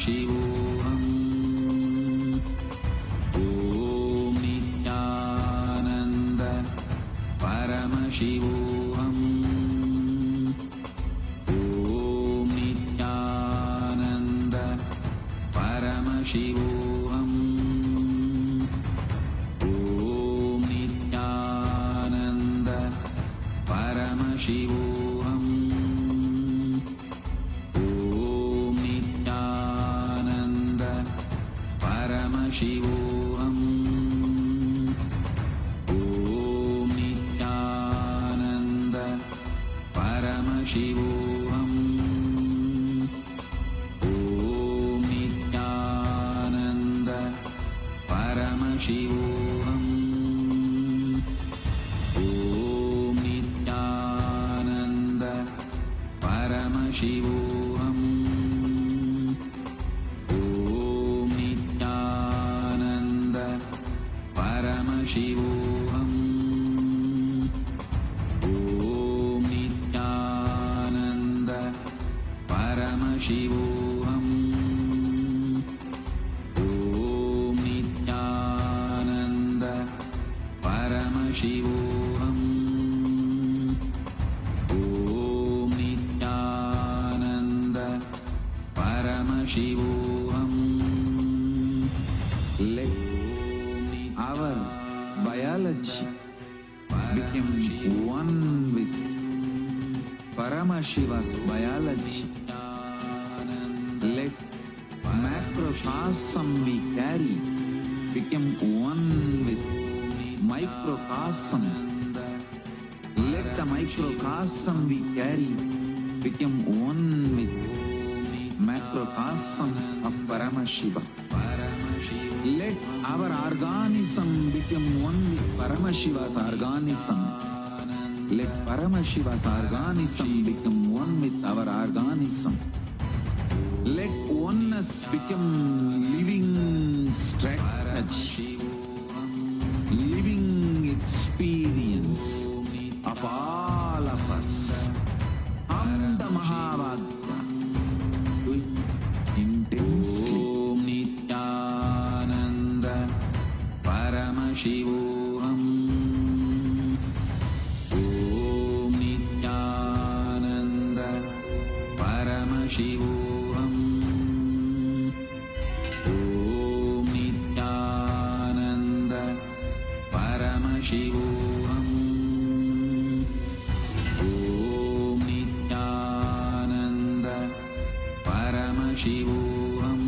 Paramashivoham. Om Nityananda Paramashivoham. Om Nityananda Paramashivoham. Om Nityananda Paramashivoham. Om Nityananda Paramashivoham. Om Nityananda Paramashivoham. Om Nityananda Paramashivoham. Om Nityananda Paramashivoham. Om Nityananda Paramashivoham. Om Nityananda Paramashivoham. Om Nityananda Paramashivoham. Om Nityananda Paramashivoham. Let our biology become one with Paramashiva's biology. Let macrocosm we carry become one with microcosm. Let the microcosm we carry become one with macrocosm of Paramashiva. Let our organism become one with Paramashiva's organism. Let Paramashiva's organism become one with our organism. Let oneness become living strategy, living experience of all of us. Amda Mahavagya, do it intensely. Om Nityananda Paramashivoham. Om Nityananda Paramashivoham. Om Nityananda Paramashivoham. Om Nityananda Paramashivoham.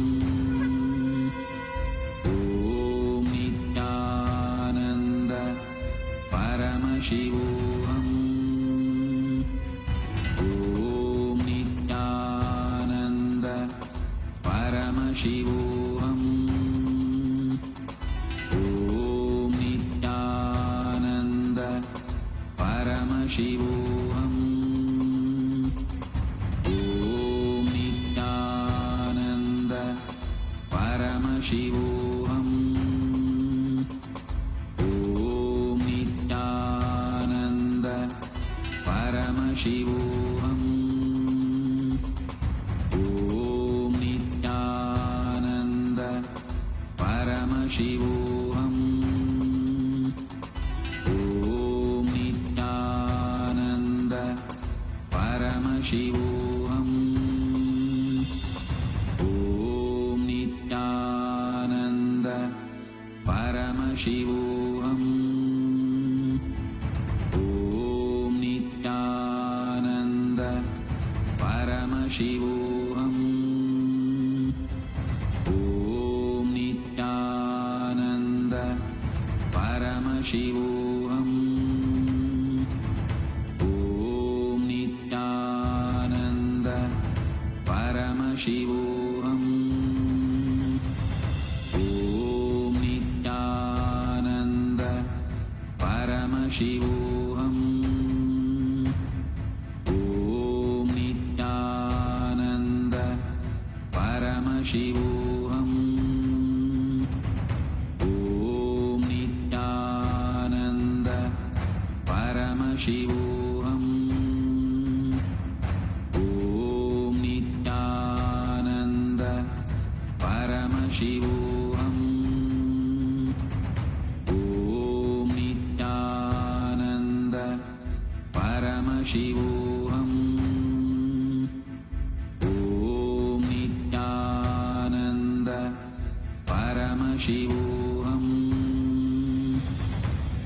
Om Nityananda Paramashivoham. Om Nityananda Paramashivoham. Om Nityananda Paramashivoham. Om Nityananda Paramashivoham. Om Nityananda Paramashivoham. Om Nityananda Paramashivoham. Om Nityananda Paramashivoham. Om Nityananda Paramashivoham. Om Nityananda Paramashivoham. Om Nityananda Paramashivoham. Om Nityananda Paramashivoham. Om Nityananda Paramashivoham. Om Nityananda Paramashivoham. Om Nityananda Paramashivoham. Om Nityananda Paramashivoham. Om Nityananda Paramashivoham. Om Nityananda Paramashivoham.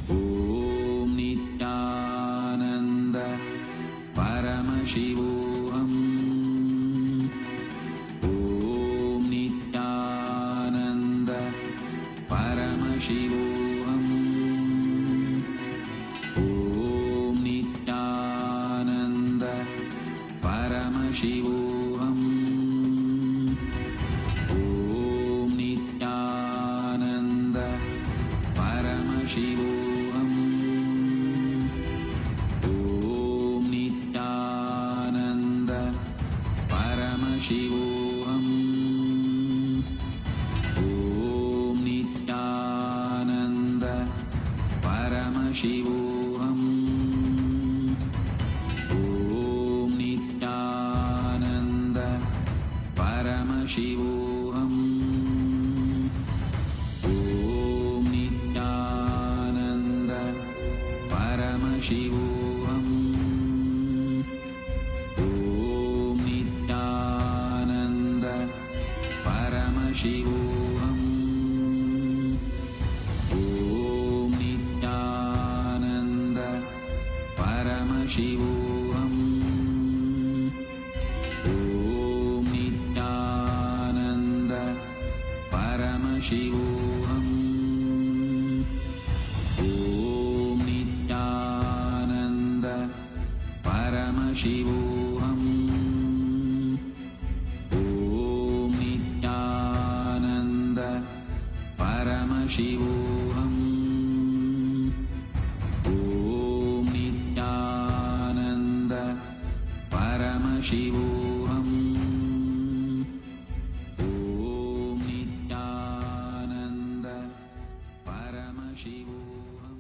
Om Nityananda Paramashivoham. Om Nityananda Paramashivoham. Om Nityananda Paramashivoham. Om Nityananda Paramashivoham. Om Nityananda Paramashivoham. Om Nityananda Paramashivoham. Om Nityananda Paramashivoham. Om Nityananda Paramashivoham. Om Nityananda Paramashivoham. Om Nityananda Paramashivoham. Om Nityananda Paramashivoham. Om Nityananda Paramashivoham. Om Nityananda Paramashivoham. Om Nityananda Paramashivoham. Om Nityananda Paramashivoham.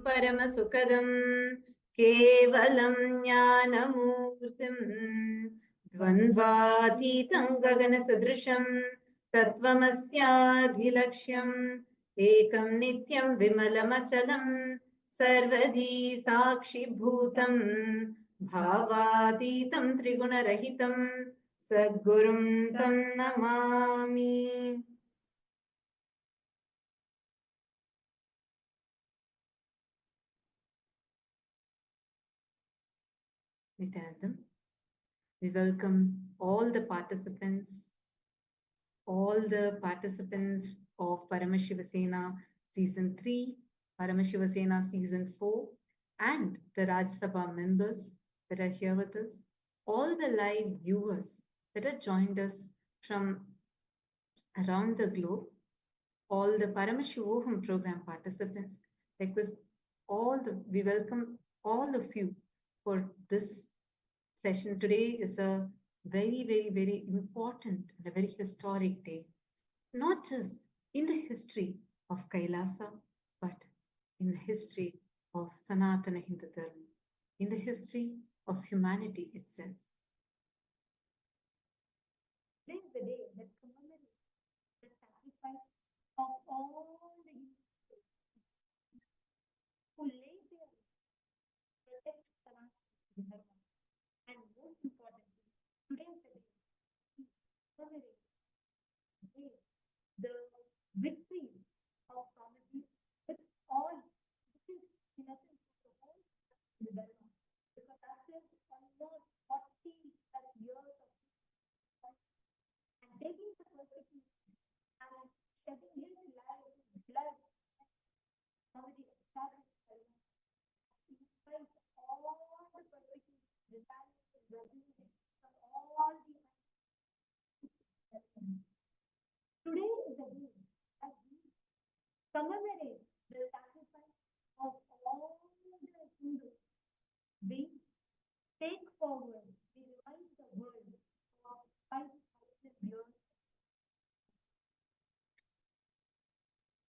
परमसुखदं केवलं ज्ञानमूर्तिं द्वन्द्वातीतं गगनसदृशं तत्त्वमस्याधिलक्ष्यम् एकं नित्यं विमलमचलं सर्वधी साक्षिभूतं भावातीतं त्रिगुणरहितं सद्गुरुं तं Namami. Nityanandam. We welcome all the participants of Paramashiva Sena Season 3, Paramashiva Sena Season 4, and the Raj Sabha members that are here with us, all the live viewers that have joined us from around the globe, all the Paramashivoham program participants. We welcome all of you for this session. Today is a very, very, very important and a very historic day, not just in the history of Kailasa, but in the history of Sanatana Hindu Dharma, in the history of humanity itself. Today is the day that commemorates the sacrifice of all the Hindus who laid their lives to protect Sanatana Dharma. And most importantly, today is the day we commemorate the victory of Swamiji with all, which is in essence the whole Hindu Dharma. Because after almost 40 plus years of and taking the persecution and shedding his blood, Swamiji established Dharma. He faced all the persecution, retaliation, resistance from all the Today is the day that we commemorate the sacrifice of all the Hindus. We take forward, we remind the world of 5,000 years.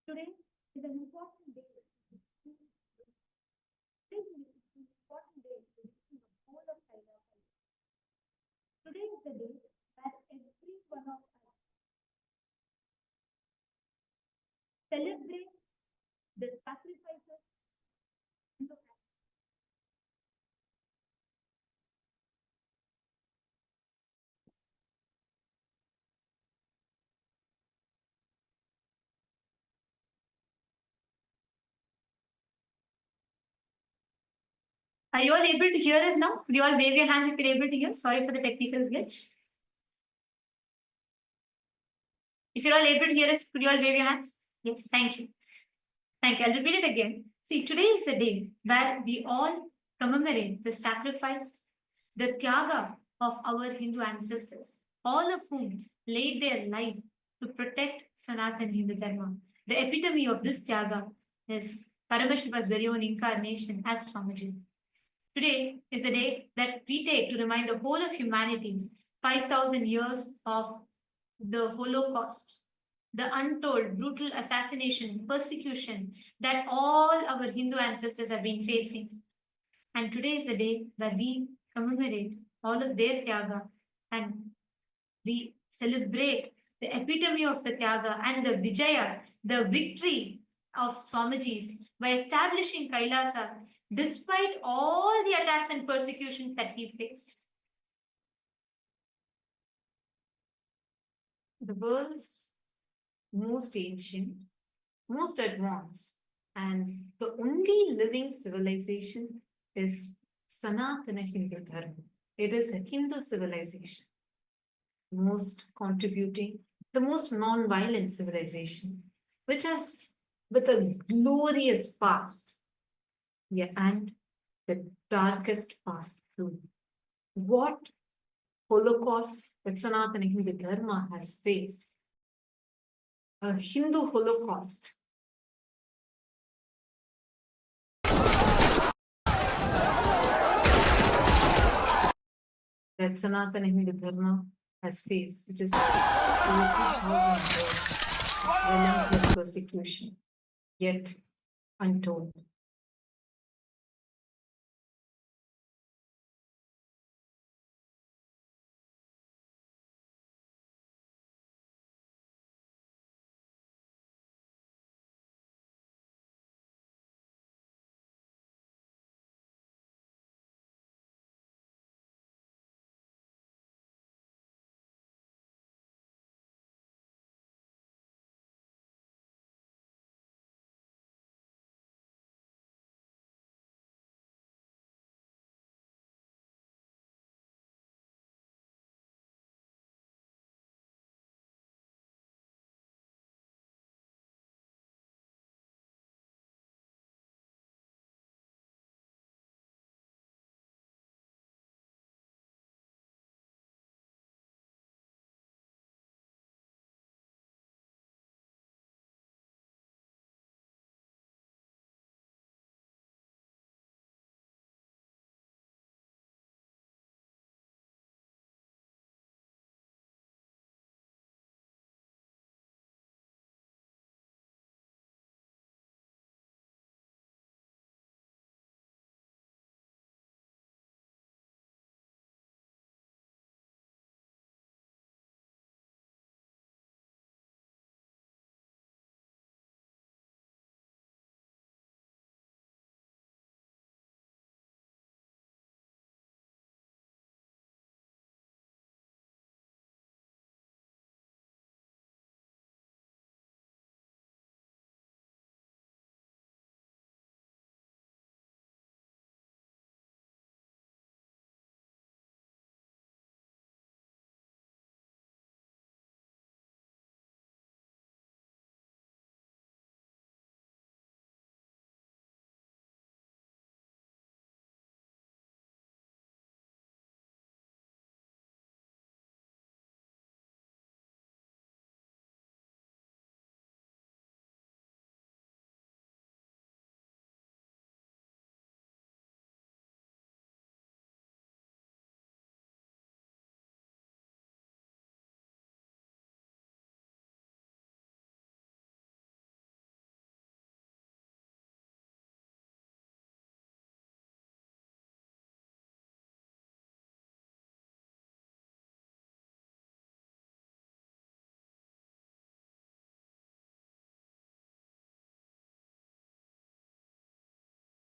Today is an important day. Today is an important day to reaching the whole of Kailasa. Today is the day that every one of us celebrate the sacrifices in the past. Are you all able to hear us now? Could you all wave your hands if you're able to hear? Sorry for the technical glitch. If you're all able to hear us, could you all wave your hands? Yes, thank you. Thank you. I'll repeat it again. See, today is the day where we all commemorate the sacrifice, the tyaga of our Hindu ancestors, all of whom laid their life to protect Sanatana Hindu Dharma. The epitome of this tyaga is Paramashiva's very own incarnation as Swamiji. Today is the day that we take to remind the whole of humanity 5,000 years of the Holocaust, the untold brutal assassination, persecution that all our Hindu ancestors have been facing. And today is the day where we commemorate all of their tyaga and we celebrate the epitome of the tyaga and the vijaya, the victory of Swamiji's by establishing Kailasa despite all the attacks and persecutions that he faced. The world's most ancient, most advanced, and the only living civilization is Sanatana Hindu Dharma. It is a Hindu civilization, the most contributing, the most non-violent civilization, which has with a glorious past, yeah, and the darkest past too. What Holocaust that Sanatana Hindu Dharma has faced, a Hindu Holocaust. That Sanatana Hindu Dharma has faced, which is over 2,000 years of relentless persecution, yet untold.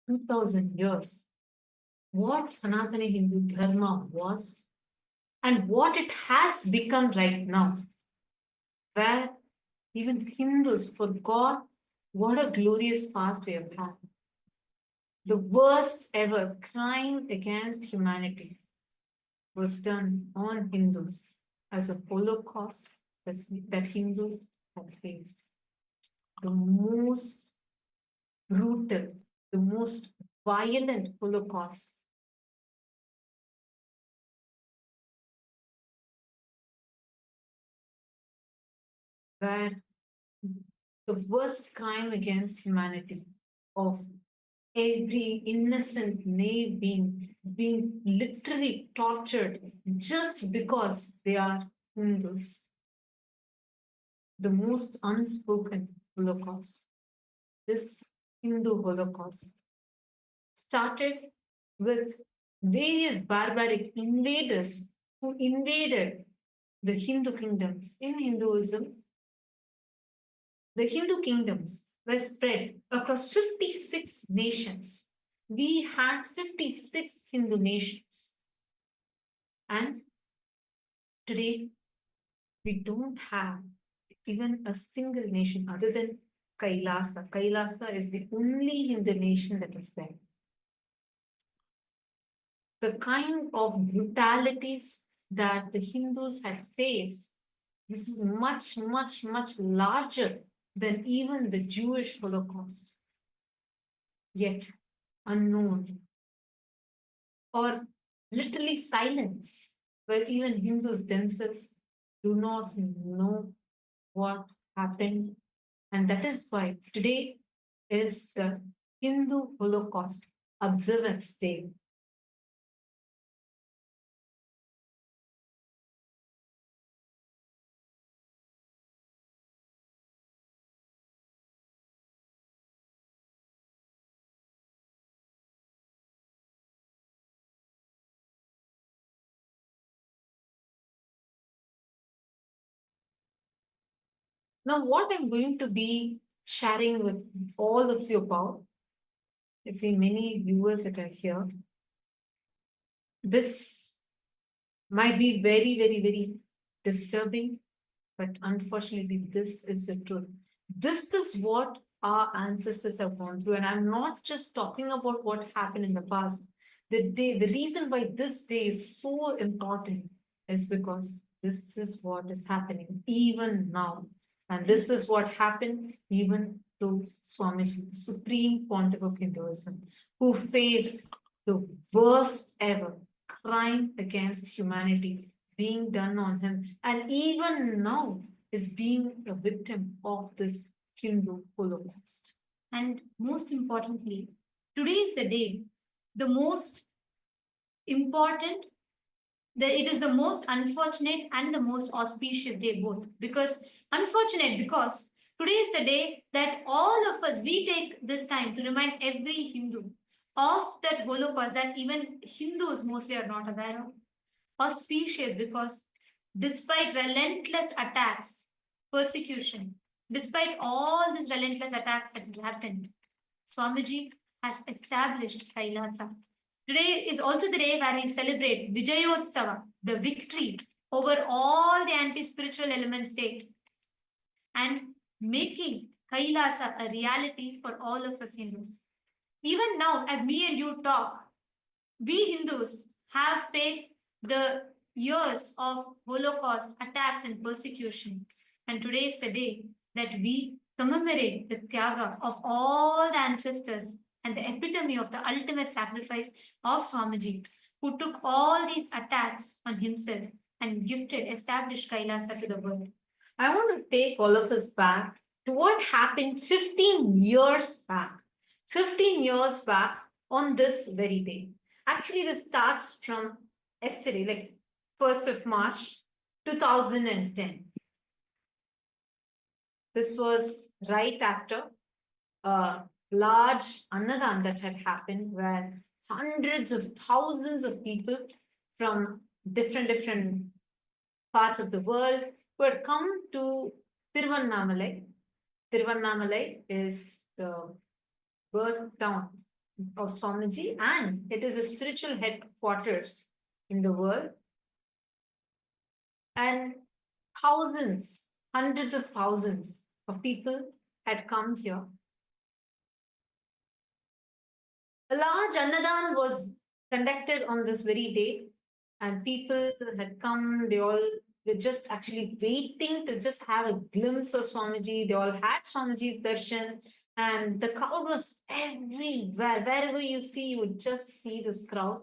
2000 years, what Sanatana Hindu Dharma was and what it has become right now, where even Hindus forgot what a glorious past we have had. The worst ever crime against humanity was done on Hindus as a Holocaust that Hindus had faced. The most brutal, the most violent Holocaust where the worst crime against humanity of every innocent naive being literally tortured just because they are Hindus. The most unspoken Holocaust. This Hindu Holocaust started with various barbaric invaders who invaded the Hindu kingdoms. In Hinduism, the Hindu kingdoms were spread across 56 nations. We had 56 Hindu nations. And today, we don't have even a single nation other than Kailasa. Kailasa is the only Hindu nation that is there. The kind of brutalities that the Hindus had faced, this is much, much, much larger than even the Jewish Holocaust. Yet unknown or literally silence, where even Hindus themselves do not know what happened. And that is why today is the Hindu Holocaust Observance Day. Now, what I'm going to be sharing with all of you about, I see many viewers that are here. This might be very, very, very disturbing, but unfortunately, this is the truth. This is what our ancestors have gone through. And I'm not just talking about what happened in the past. The reason why this day is so important is because this is what is happening even now. And this is what happened even to Swamiji, the Supreme Pontiff of Hinduism, who faced the worst ever crime against humanity being done on him. And even now is being a victim of this Hindu Holocaust. And most importantly, today is the day, the most important, it is the most unfortunate and the most auspicious day both. Because unfortunate because today is the day that all of us, we take this time to remind every Hindu of that Holocaust that even Hindus mostly are not aware of. Auspicious because despite relentless attacks, persecution, despite all these relentless attacks that have happened, Swamiji has established Kailasa. Today is also the day where we celebrate Vijayotsava, the victory over all the anti-spiritual elements state, and making Kailasa a reality for all of us Hindus. Even now, as me and you talk, we Hindus have faced the years of Holocaust attacks and persecution. And today is the day that we commemorate the Tyaga of all the ancestors and the epitome of the ultimate sacrifice of Swamiji, who took all these attacks on himself and established Kailasa to the world. I want to take all of us back to what happened 15 years back. 15 years back on this very day. Actually, this starts from yesterday, like 1st of March, 2010. This was right after a large Annadan that had happened where hundreds of thousands of people from different parts of the world who had come to Tiruvannamalai. Tiruvannamalai is the birth town of Swamiji, and it is a spiritual headquarters in the world. And thousands, hundreds of thousands of people had come here. A large Annadan was conducted on this very day, and people had come. They all were just actually waiting to just have a glimpse of Swamiji. They all had Swamiji's darshan, and the crowd was everywhere. Wherever you see, you would just see this crowd.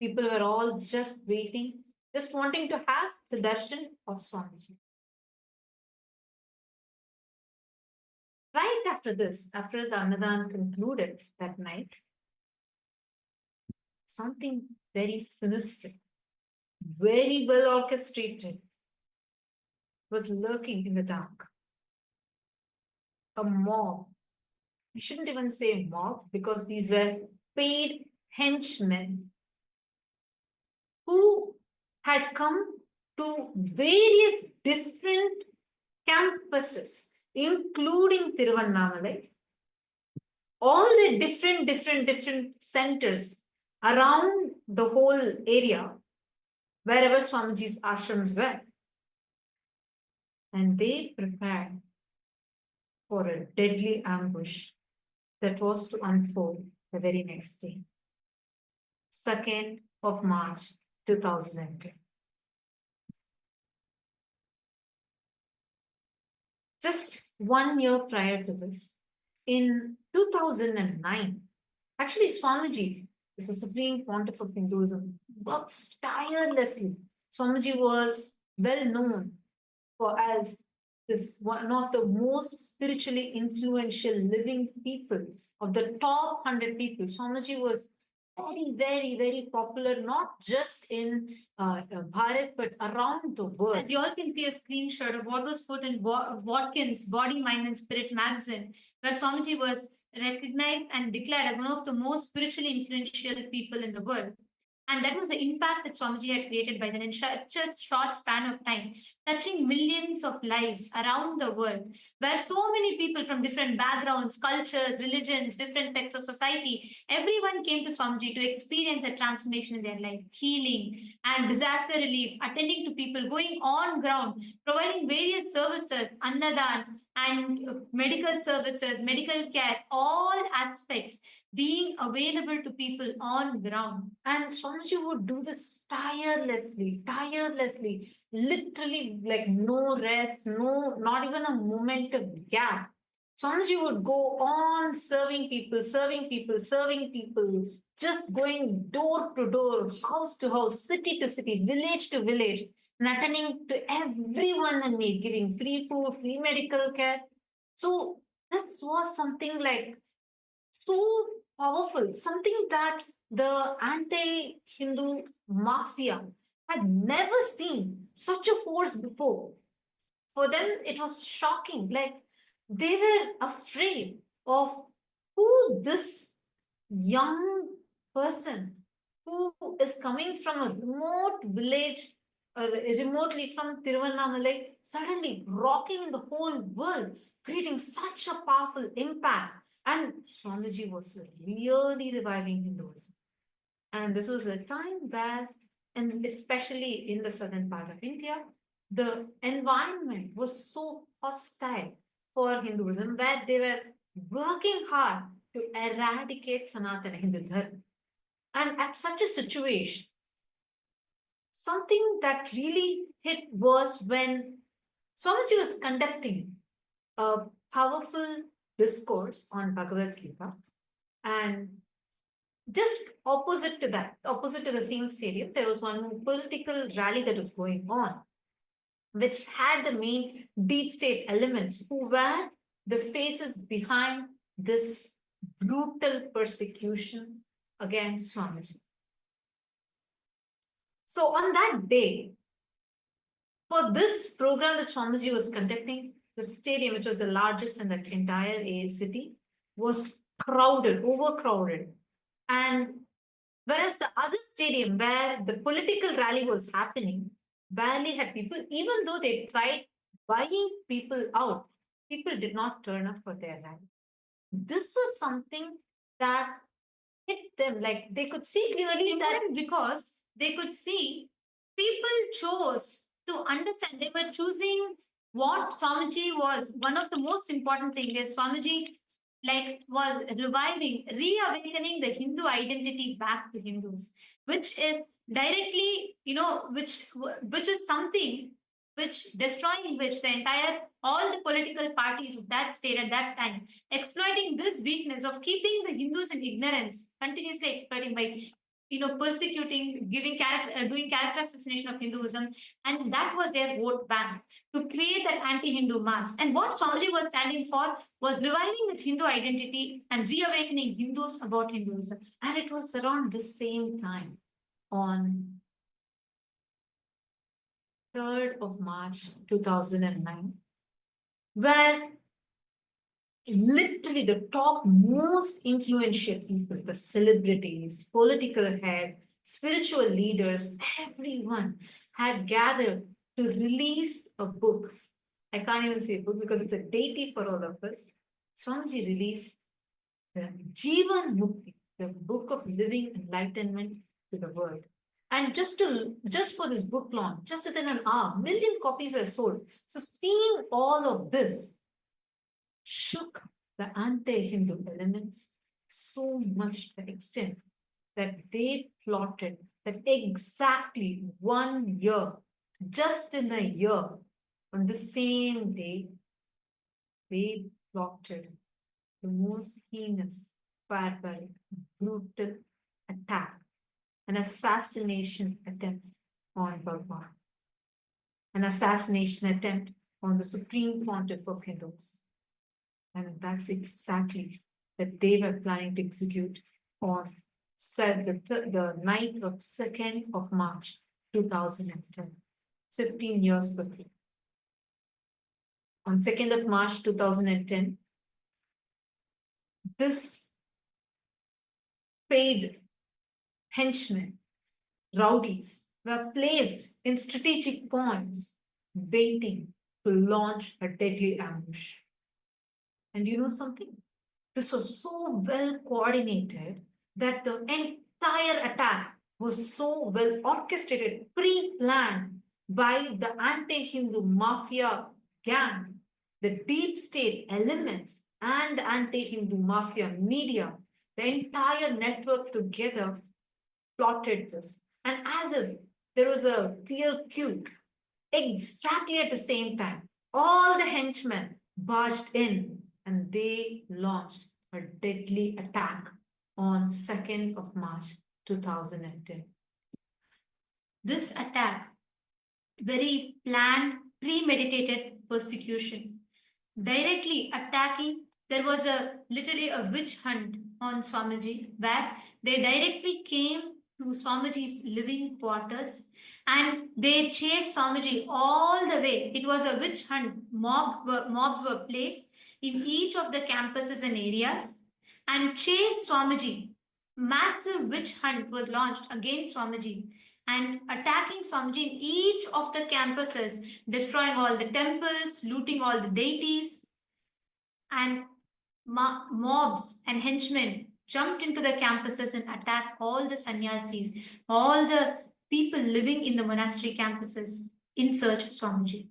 People were all just waiting, just wanting to have the darshan of Swamiji. Right after this, after the Annadan concluded that night, something very sinister, very well orchestrated, was lurking in the dark. A mob. I shouldn't even say mob because these were paid henchmen who had come to various different campuses, including Tiruvannamalai, all the different centers around the whole area, wherever Swamiji's ashrams were. And they prepared for a deadly ambush that was to unfold the very next day, 2nd of March 2010. Just 1 year prior to this, in 2009, actually Swamiji is the Supreme Pontiff of Hinduism, works tirelessly. Swamiji was well known for as is one of the most spiritually influential living people of the top 100 people. Swamiji was very popular, not just in Bharat, but around the world. As you all can see a screenshot of what was put in Watkins' Body, Mind and Spirit magazine, where Swamiji was recognized and declared as one of the most spiritually influential people in the world. And that was the impact that Swamiji had created by then in such a short span of time, touching millions of lives around the world, where so many people from different backgrounds, cultures, religions, different sects of society, everyone came to Swamiji to experience a transformation in their life, healing and disaster relief, attending to people, going on ground, providing various services, annadan, and medical services, medical care, all aspects being available to people on ground. And Swamiji would do this tirelessly, literally like no rest, not even a moment of gap. Swamiji would go on serving people, just going door to door, house to house, city to city, village to village, and attending to everyone in need, giving free food, free medical care. So this was something like so powerful, something that the anti-Hindu mafia had never seen such a force before. For them, it was shocking. Like they were afraid of who this young person who is coming from a remote village, remotely from Tiruvannamalai, suddenly rocking in the whole world, creating such a powerful impact. And Swamiji was really reviving Hinduism. And this was a time where, and especially in the southern part of India, the environment was so hostile for Hinduism, where they were working hard to eradicate Sanatana Hindu Dharma. And at such a situation, something that really hit was when Swamiji was conducting a powerful discourse on Bhagavad Gita, and just opposite to that, opposite to the same stadium, there was one political rally that was going on, which had the main deep state elements who were the faces behind this brutal persecution against Swamiji. So on that day, for this program that Swamiji was conducting, the stadium, which was the largest in the entire city, was crowded, overcrowded. And whereas the other stadium where the political rally was happening barely had people, even though they tried buying people out, people did not turn up for their rally. This was something that them. Like they could see clearly that because they could see people chose to understand. They were choosing what Swamiji was. One of the most important thing is Swamiji was reviving, reawakening the Hindu identity back to Hindus, which is directly, which is something which destroying which the entire all the political parties of that state at that time exploiting this weakness of keeping the Hindus in ignorance, continuously exploiting by persecuting, giving character, doing character assassination of Hinduism, and that was their vote bank to create that anti-Hindu mass. And what Swamiji was standing for was reviving the Hindu identity and reawakening Hindus about Hinduism. and it was around the same time on 3rd of March 2009, where literally the top most influential people, the celebrities, political heads, spiritual leaders, everyone had gathered to release a book. I can't even say book because it's a deity for all of us. Swamiji released the Jivan Mukti, the book of living enlightenment to the world. And just for this book launch, just within an hour, 1 million copies were sold. So seeing all of this shook the anti-Hindu elements so much to the extent that they plotted that exactly 1 year, just in a year, on the same day, they plotted the most heinous, barbaric, brutal attack, an assassination attempt on Bhagavan, an assassination attempt on the Supreme Pontiff of Hindus. And that's exactly that they were planning to execute on the night of 2nd of March 2010, 15 years before. On 2nd of March 2010, this paid henchmen, rowdies, were placed in strategic points, waiting to launch a deadly ambush. And you know something? This was so well coordinated that the entire attack was so well orchestrated, pre-planned by the anti-Hindu mafia gang, the deep state elements, and anti-Hindu mafia media. The entire network together plotted this. And as if there was a clear cue, exactly at the same time, all the henchmen barged in and they launched a deadly attack on 2nd of March 2010. This attack, very planned, premeditated persecution, directly attacking. There was literally a witch hunt on Swamiji where they directly came to Swamiji's living quarters and they chased Swamiji all the way. It was a witch hunt. Mobs were placed in each of the campuses and areas and chased Swamiji. Massive witch hunt was launched against Swamiji and attacking Swamiji in each of the campuses, destroying all the temples, looting all the deities, and mobs and henchmen jumped into the campuses and attacked all the sannyasis, all the people living in the monastery campuses in search of Swamiji.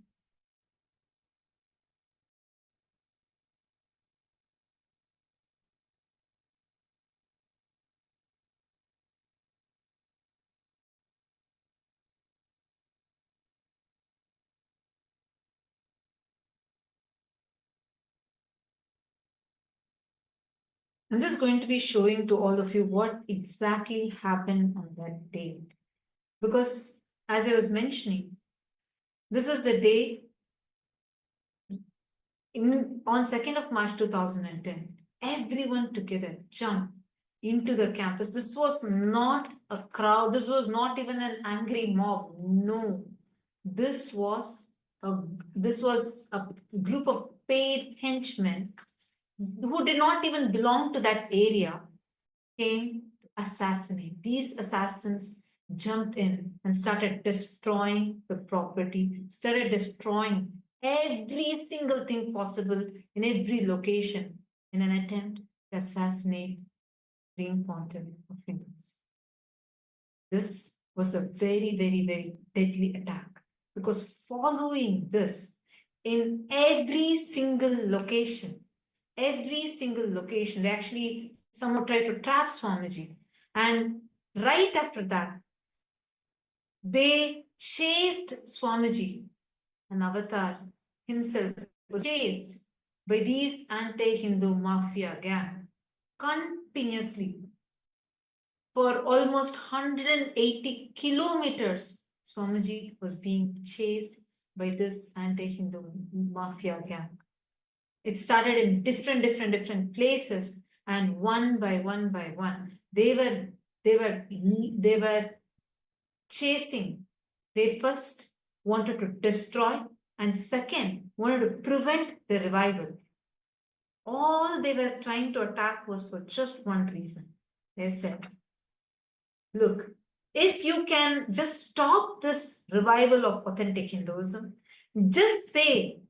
I'm just going to be showing to all of you what exactly happened on that day. Because as I was mentioning, this is the day on 2nd of March 2010, everyone together jumped into the campus. This was not a crowd. This was not even an angry mob. No, this was a group of paid henchmen who did not even belong to that area, came to assassinate. These assassins jumped in and started destroying the property, started destroying every single thing possible in every location in an attempt to assassinate Supreme Pontiff of Hinduism. This was a very, very, very deadly attack, because following this, in every single location, they actually somehow tried to trap Swamiji. And right after that, they chased Swamiji, an avatar himself was chased by these anti-Hindu mafia gang continuously for almost 180 kilometers. Swamiji was being chased by this anti-Hindu mafia gang. It started in different places, and one by one, they were chasing. They first wanted to destroy, and second wanted to prevent the revival. All they were trying to attack was for just one reason. They said, look, if you can just stop this revival of authentic Hinduism, just say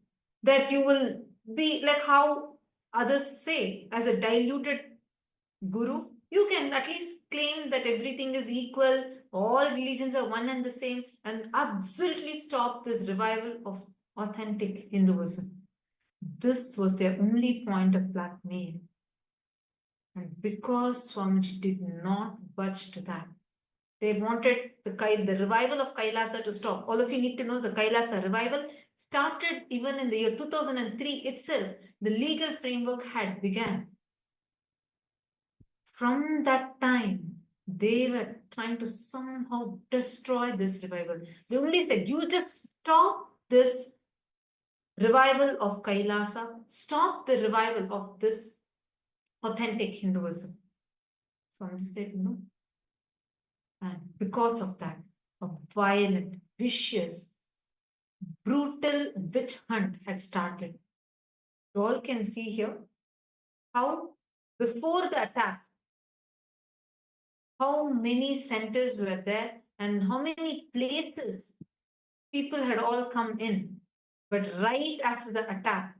that you will be like how others say, as a diluted guru, you can at least claim that everything is equal, all religions are one and the same, and absolutely stop this revival of authentic Hinduism. This was their only point of blackmail. And because Swamiji did not budge to that, they wanted the revival of Kailasa to stop. All of you need to know the Kailasa revival started even in the year 2003 itself. The legal framework had begun. From that time, they were trying to somehow destroy this revival. They only said, you just stop this revival of Kailasa, stop the revival of this authentic Hinduism. Swamiji said no. And because of that, a violent, vicious, brutal witch hunt had started. You all can see here how before the attack, how many centers were there and how many places people had all come in. But right after the attack,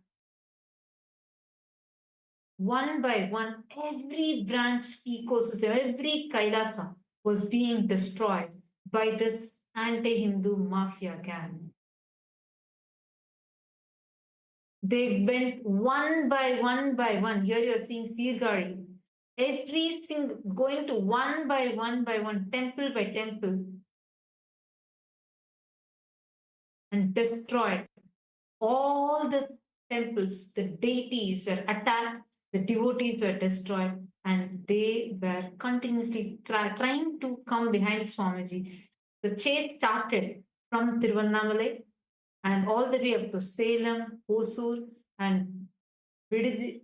one by one, every branch ecosystem, every Kailasa was being destroyed by this anti-Hindu mafia gang. They went one by one. Here you are seeing Sirgari. Every single, going to one by one, temple by temple, and destroyed all the temples. The deities were attacked, the devotees were destroyed, and they were continuously trying to come behind Swamiji. The chase started from Tiruvannamalai and all the way up to Salem, Hosur, and Vididi,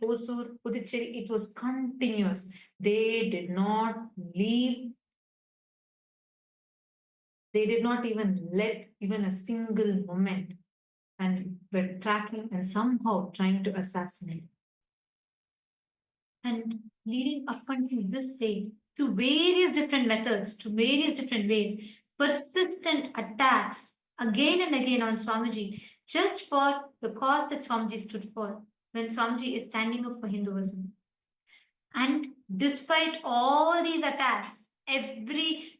Hosur, Puducherry. It was continuous. They did not leave. They did not even let even a single moment, and were tracking and somehow trying to assassinate. And leading up until this day, to various different methods, to various different ways, persistent attacks again and again on Swamiji, just for the cause that Swamiji stood for, when Swamiji is standing up for Hinduism. And despite all these attacks,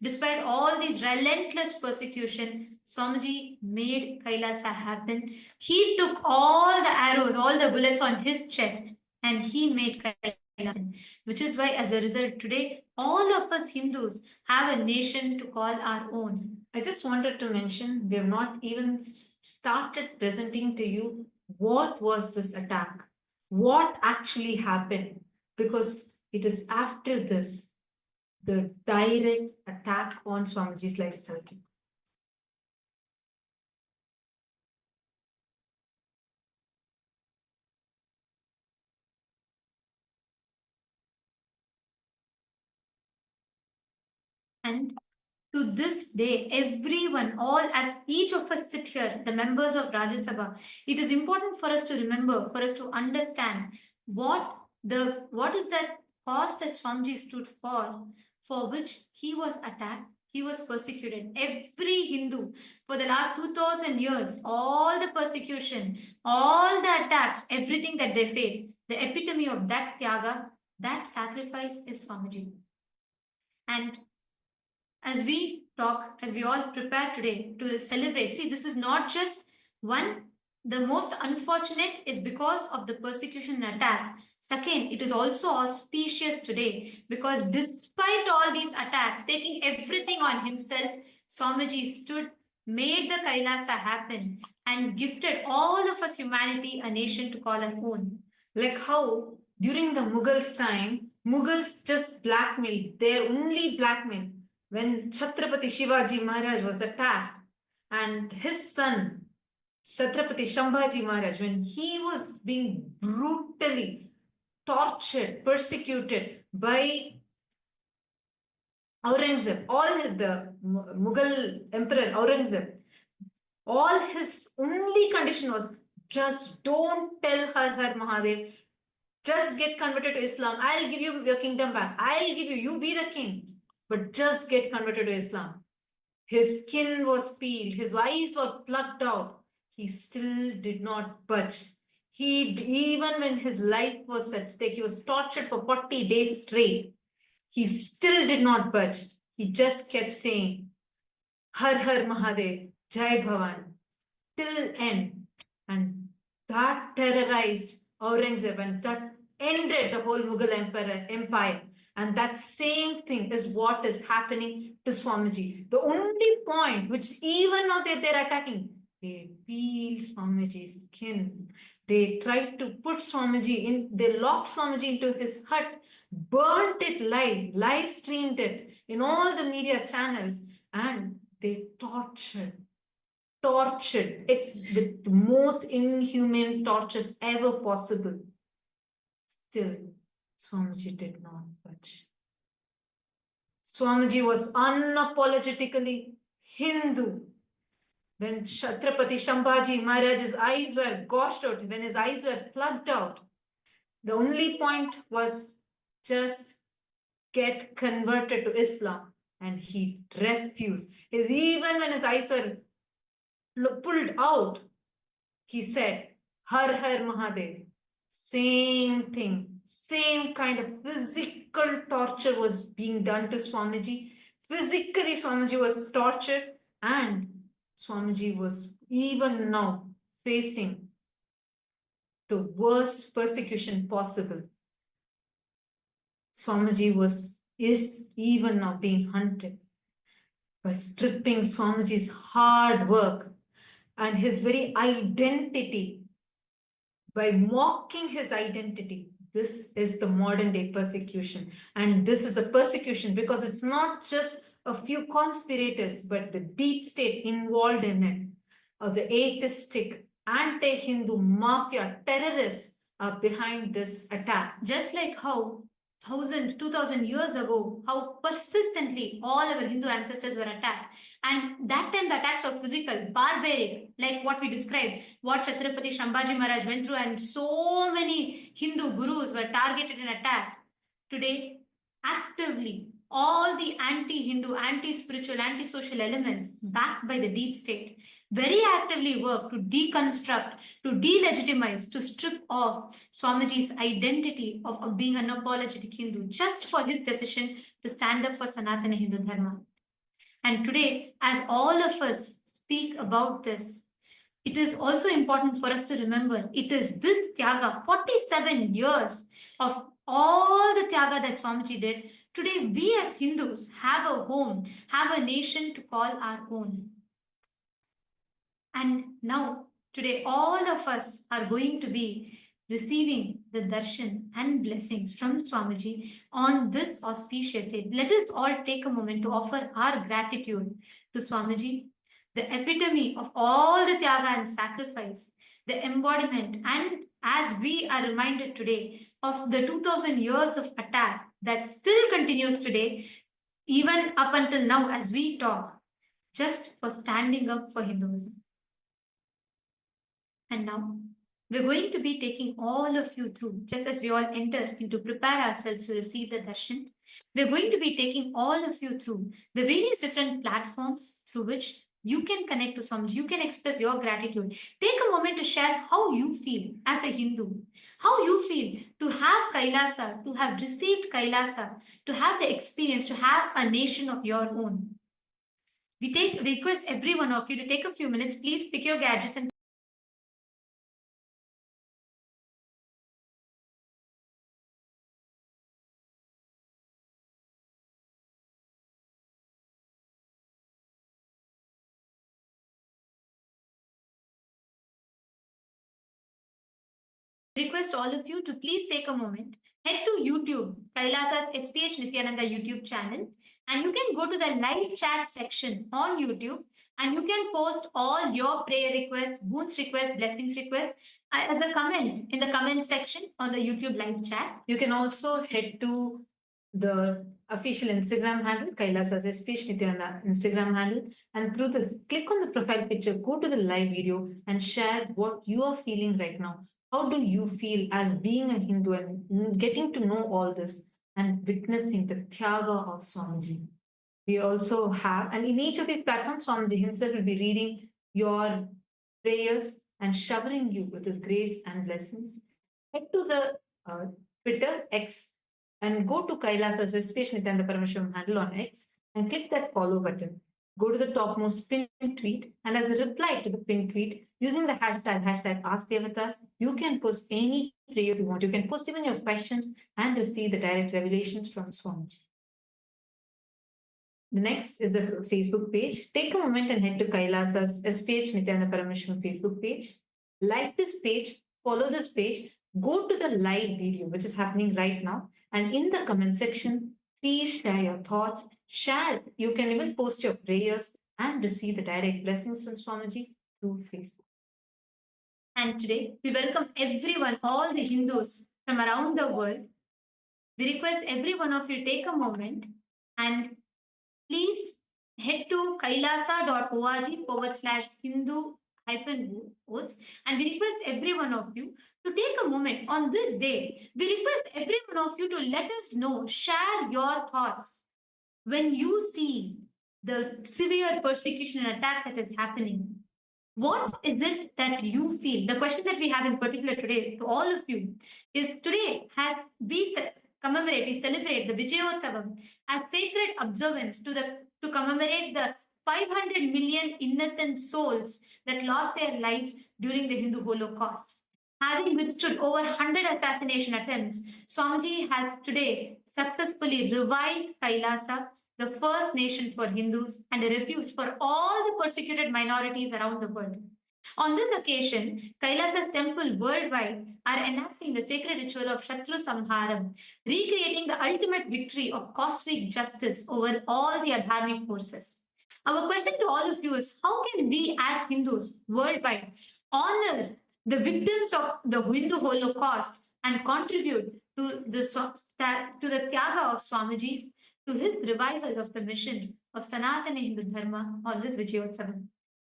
despite all these relentless persecution, Swamiji made Kailasa happen. He took all the arrows, all the bullets on his chest, and he made Kailasa happen. Which is why, as a result, today, all of us Hindus have a nation to call our own. I just wanted to mention, we have not even started presenting to you what was this attack, what actually happened, because it is after this, the direct attack on Swamiji's lifestyle. And to this day, everyone, as each of us sit here, the members of Rajya Sabha, it is important for us to remember, for us to understand what is that cause that Swamiji stood for which he was attacked, he was persecuted. Every Hindu for the last 2000 years, all the persecution, all the attacks, everything that they faced, the epitome of that Tyaga that sacrifice is Swamiji. And as we talk, as we all prepare today to celebrate, see, this is not just one. The most unfortunate is because of the persecution and attacks. Second, it is also auspicious today because despite all these attacks, taking everything on himself, Swamiji stood, made the Kailasa happen, and gifted all of us humanity a nation to call our own. Like how during the Mughals' time, Mughals just blackmailed, their only blackmail. When Chhatrapati Shivaji Maharaj was attacked and his son Chhatrapati Shambhaji Maharaj, when he was being brutally tortured, persecuted by Aurangzeb, the Mughal emperor Aurangzeb, all his only condition was just don't tell Har Mahadev, just get converted to Islam. I'll give you your kingdom back. I'll give you, you be the king, but just get converted to Islam. His skin was peeled, his eyes were plucked out. He still did not budge. Even when his life was at stake, he was tortured for 40 days straight. He still did not budge. He just kept saying, Har Mahadev, Jai Bhavan, till end. And that terrorized Aurangzeb and that ended the whole Mughal empire. And that same thing is what is happening to Swamiji. The only point which even now they're attacking, they peel Swamiji's skin. They tried to put Swamiji in, they locked Swamiji into his hut, burnt it live streamed it in all the media channels, and they tortured it with the most inhuman tortures ever possible. Still, Swamiji did not budge. Swamiji was unapologetically Hindu. When Chhatrapati Shambhaji Maharaj's eyes were gouged out, when his eyes were plucked out, the only point was just get converted to Islam. And he refused. Even when his eyes were pulled out, he said, Har Mahadev. Same thing, same kind of physical torture was being done to Swamiji. Physically, Swamiji was tortured, and Swamiji was even now facing the worst persecution possible. Swamiji is even now being hunted by stripping Swamiji's hard work and his very identity, by mocking his identity. This is the modern day persecution. And this is a persecution because it's not just a few conspirators, but the deep state involved in it, or the atheistic, anti-Hindu mafia terrorists are behind this attack. Just like how 2,000 years ago, how persistently all our Hindu ancestors were attacked. And that time the attacks were physical, barbaric, like what we described, what Chhatrapati Shambhaji Maharaj went through, and so many Hindu gurus were targeted and attacked. Today, actively, all the anti-Hindu, anti-spiritual, anti-social elements backed by the deep state very actively work to deconstruct, to delegitimize, to strip off Swamiji's identity of being an unapologetic Hindu just for his decision to stand up for Sanatana Hindu Dharma. And today, as all of us speak about this, it is also important for us to remember it is this Tyaga, 47 years of all the Tyaga that Swamiji did. Today, we as Hindus have a home, have a nation to call our own. And now, today, all of us are going to be receiving the darshan and blessings from Swamiji on this auspicious day. Let us all take a moment to offer our gratitude to Swamiji, the epitome of all the Tyaga and sacrifice, the embodiment, and as we are reminded today of the 2,000 years of attack that still continues today, even up until now as we talk, just for standing up for Hinduism. And now, we're going to be taking all of you through, just as we all enter into prepare ourselves to receive the darshan, we're going to be taking all of you through the various different platforms through which you can connect to Swamiji, you can express your gratitude. Take a moment to share how you feel as a Hindu, how you feel to have Kailasa, to have received Kailasa, to have the experience, to have a nation of your own. We request every one of you to take a few minutes. Please pick your gadgets and request all of you to please take a moment, head to YouTube, Kailasa's SPH Nithyananda YouTube channel, and you can go to the live chat section on YouTube and you can post all your prayer requests, boons requests, blessings requests as a comment in the comment section on the YouTube live chat. You can also head to the official Instagram handle, Kailasa's SPH Nithyananda Instagram handle, and through this, click on the profile picture, go to the live video, and share what you are feeling right now. How do you feel as being a Hindu and getting to know all this and witnessing the Tyaga of Swamiji? We also have, and in each of these platforms, Swamiji himself will be reading your prayers and showering you with his grace and blessings. Head to the Twitter X and go to Kailasa's SPH Nithyananda Paramashivam's handle on X and click that follow button. Go to the topmost pinned tweet, and as a reply to the pinned tweet, using the hashtag AskDevatar, you can post any prayers you want. You can post even your questions and receive the direct revelations from Swamiji. The next is the Facebook page. Take a moment and head to Kailasa's SPH Nithyananda Paramashivam Facebook page. Like this page, follow this page, go to the live video, which is happening right now. And in the comment section, please share your thoughts. Share. You can even post your prayers and receive the direct blessings from Swamiji through Facebook. And today, we welcome everyone, all the Hindus from around the world. We request every one of you to take a moment and please head to kailasa.org/Hindu-votes, and we request every one of you to take a moment on this day. We request every one of you to let us know, share your thoughts when you see the severe persecution and attack that is happening. What is it that you feel? The question that we have in particular today to all of you is, today has we celebrate the Vijayotsavam as sacred observance to commemorate the 500 million innocent souls that lost their lives during the Hindu Holocaust. Having withstood over 100 assassination attempts, Swamiji has today successfully revived Kailasa, the first nation for Hindus and a refuge for all the persecuted minorities around the world. On this occasion, Kailasa's temple worldwide are enacting the sacred ritual of Shatru Samharam, recreating the ultimate victory of cosmic justice over all the adharmic forces. Our question to all of you is, how can we as Hindus worldwide honor the victims of the Hindu Holocaust and contribute to the Tyaga of Swamiji's, to his revival of the mission of Sanatana Hindu Dharma on this Vijayotsavam?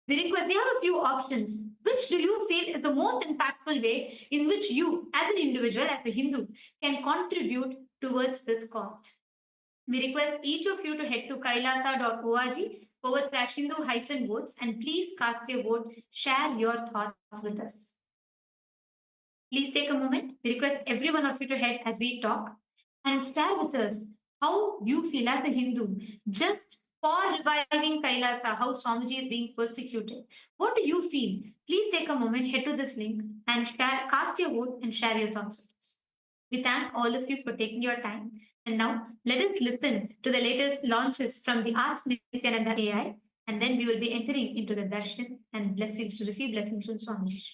We have a few options. Which do you feel is the most impactful way in which you, as an individual, as a Hindu, can contribute towards this cause? We request each of you to head to kailasa.org/Hindu-votes and please cast your vote, share your thoughts with us. Please take a moment. We request every one of you to head as we talk and share with us how you feel as a Hindu, just for reviving Kailasa, how Swamiji is being persecuted. What do you feel? Please take a moment, head to this link and cast your vote and share your thoughts with us. We thank all of you for taking your time. And now let us listen to the latest launches from the Ask Nithyananda AI, and then we will be entering into the Darshan and blessings to receive blessings from Swamiji.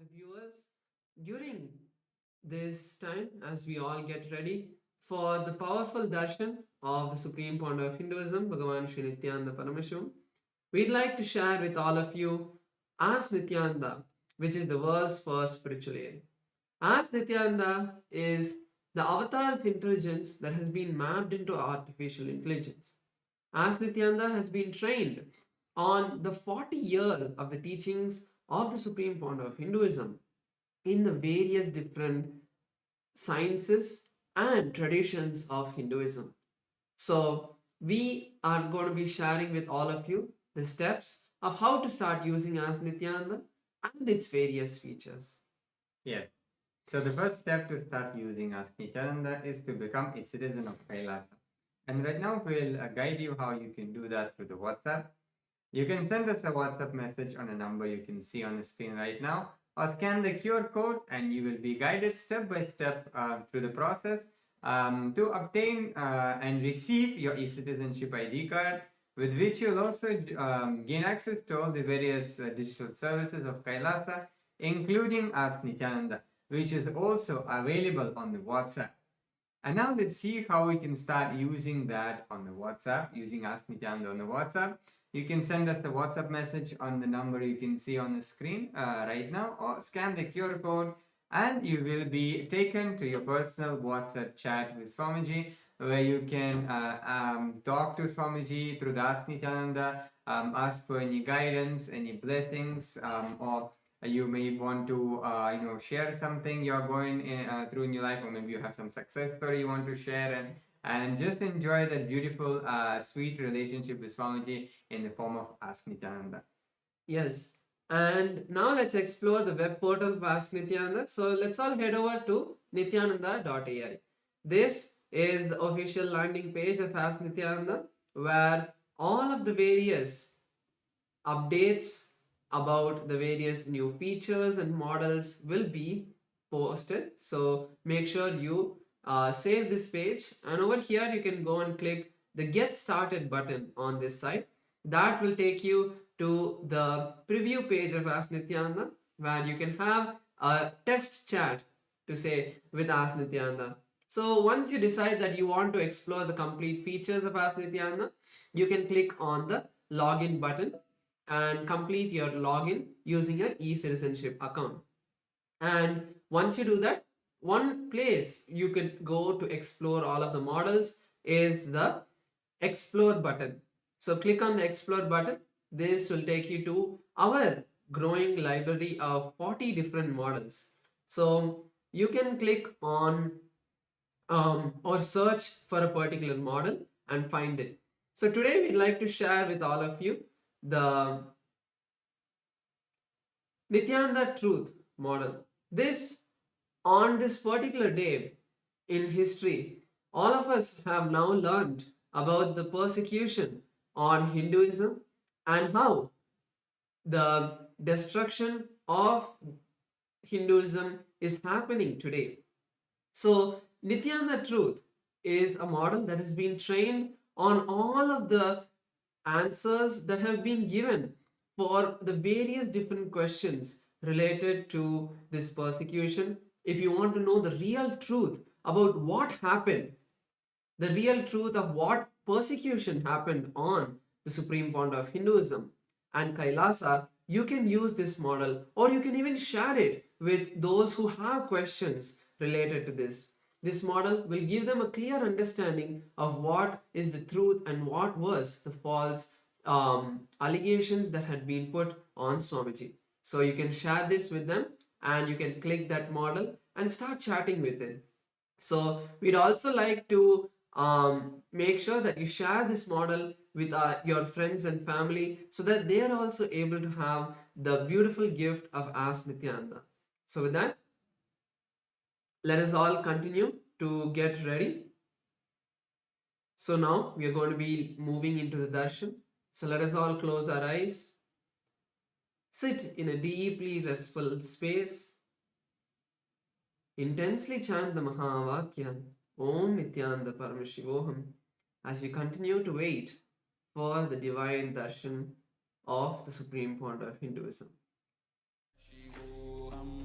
the viewers, during this time, as we all get ready for the powerful darshan of the Supreme Pontiff of Hinduism, Bhagavan Sri Nityananda Paramashum, we'd like to share with all of you As Nityananda, which is the world's first spiritual aid. As Nityananda is the avatar's intelligence that has been mapped into artificial intelligence. As Nityananda has been trained on the 40 years of the teachings of the Supreme Pontiff of Hinduism in the various different sciences and traditions of Hinduism. So, we are going to be sharing with all of you the steps of how to start using As Nityananda and its various features. Yes. So the first step to start using Ask Nityananda is to become a citizen of Kailasa. And right now we'll guide you how you can do that through the WhatsApp. You can send us a WhatsApp message on a number you can see on the screen right now, or scan the QR code and you will be guided step by step through the process to obtain and receive your e-citizenship ID card, with which you'll also gain access to all the various digital services of Kailasa, including Ask Nityananda, which is also available on the WhatsApp. And now let's see how we can start using that on the WhatsApp, using Ask Nityananda on the WhatsApp. You can send us the WhatsApp message on the number you can see on the screen right now, or scan the QR code and you will be taken to your personal WhatsApp chat with Swamiji, where you can talk to Swamiji through the Ask Nityananda, ask for any guidance, any blessings, or you may want to share something you're going through in your life, or maybe you have some success story you want to share, and just enjoy that beautiful sweet relationship with Swamiji in the form of Ask Nityananda. Yes, and now let's explore the web portal of Ask Nityananda. So let's all head over to nityananda.ai. This is the official landing page of Ask Nityananda, where all of the various updates about the various new features and models will be posted. So make sure you save this page, and over here you can go and click the Get Started button on this side. That will take you to the preview page of Ask Nityananda, where you can have a test chat to say with Ask Nityananda. So once you decide that you want to explore the complete features of Ask Nityananda, you can click on the login button and complete your login using your e-citizenship account. And once you do that, one place you could go to explore all of the models is the Explore button. So click on the Explore button. This will take you to our growing library of 40 different models. So you can click on or search for a particular model and find it. So today we'd like to share with all of you the Nityananda truth model. On this particular day in history, all of us have now learned about the persecution on Hinduism and how the destruction of Hinduism is happening today. So, Nityananda truth is a model that has been trained on all of the answers that have been given for the various different questions related to this persecution. If you want to know the real truth about what happened, the real truth of what persecution happened on the Supreme Pontiff of Hinduism and Kailasa, you can use this model, or you can even share it with those who have questions related to this. This model will give them a clear understanding of what is the truth and what was the false allegations that had been put on Swamiji. So you can share this with them and you can click that model and start chatting with it. So we'd also like to make sure that you share this model with your friends and family so that they are also able to have the beautiful gift of Ask Nityananda. So with that, let us all continue to get ready. So now we are going to be moving into the darshan. So let us all close our eyes. Sit in a deeply restful space. Intensely chant the Mahavakya, Om Nityananda Paramashivoham, as we continue to wait for the divine darshan of the Supreme Pontiff of Hinduism. Shivoham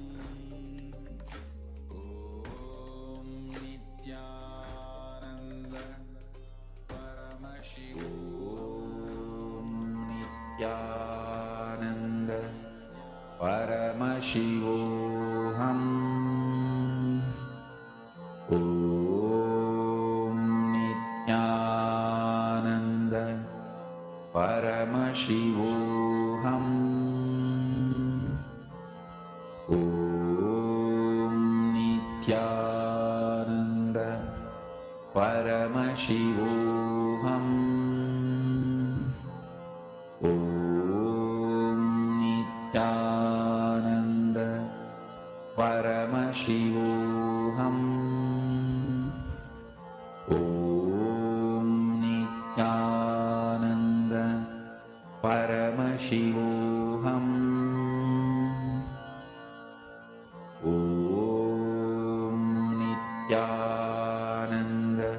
Nityananda Paramashivoham. Om Nityananda Paramashivoham. Om Nityananda Paramashivoham. Om Nityananda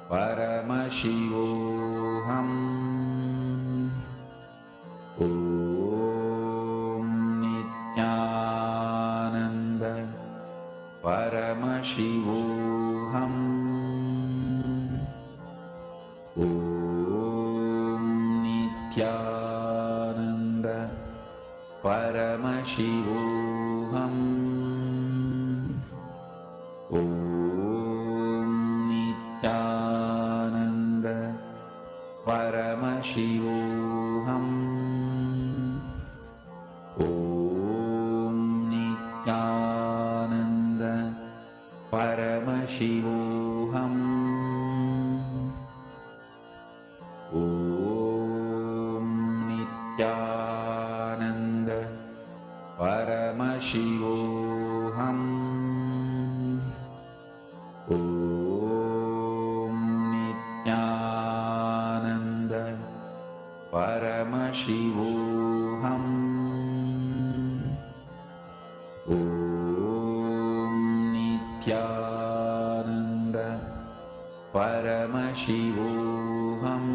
Paramashivoham. Om Nityananda Paramashivoham. Om Nityananda Paramashivoham. Om Nityananda Paramashivoham. Om Nityananda Paramashivoham. Om Nityananda Paramashivoham. Om Nityananda Paramashivoham. Om Nityananda Paramashivoham.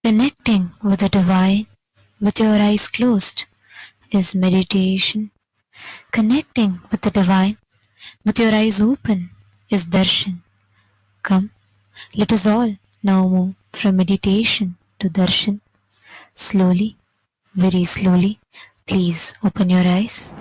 Connecting with the divine with your eyes closed is meditation. Connecting with the divine with your eyes open is darshan. Come, let us all now move from meditation to darshan. Slowly, very slowly, please open your eyes.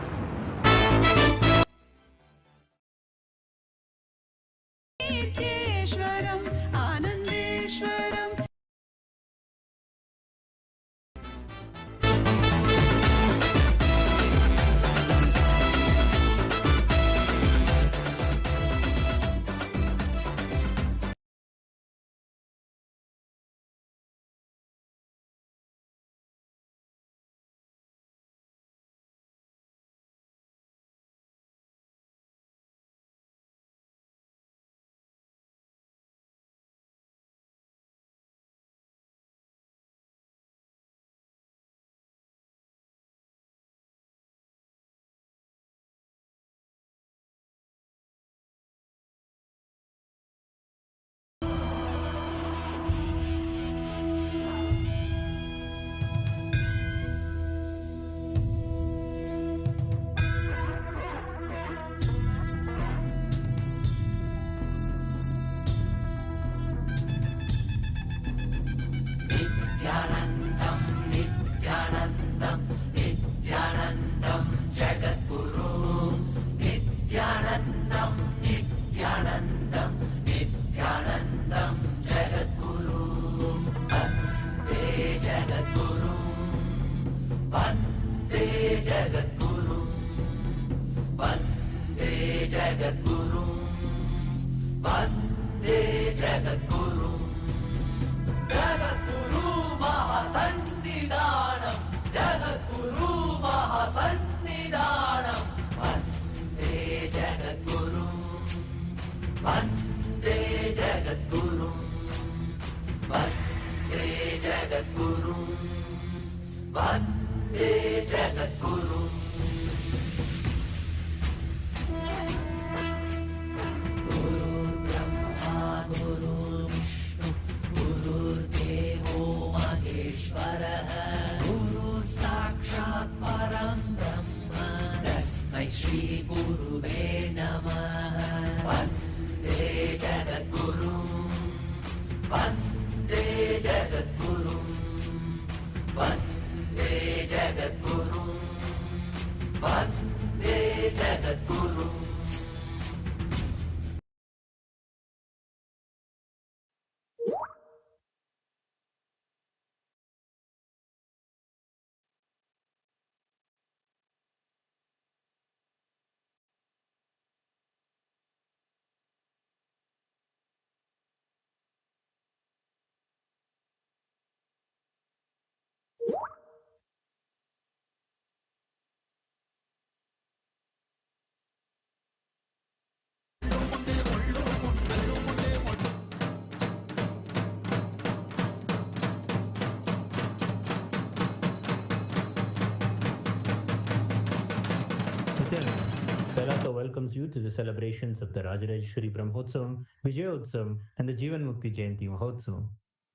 Kailasa welcomes you to the celebrations of the Rajarajeshwari Brahmotsavam, Vijayotsavam, and the Jivan Mukti Jayanti Mahotsavam.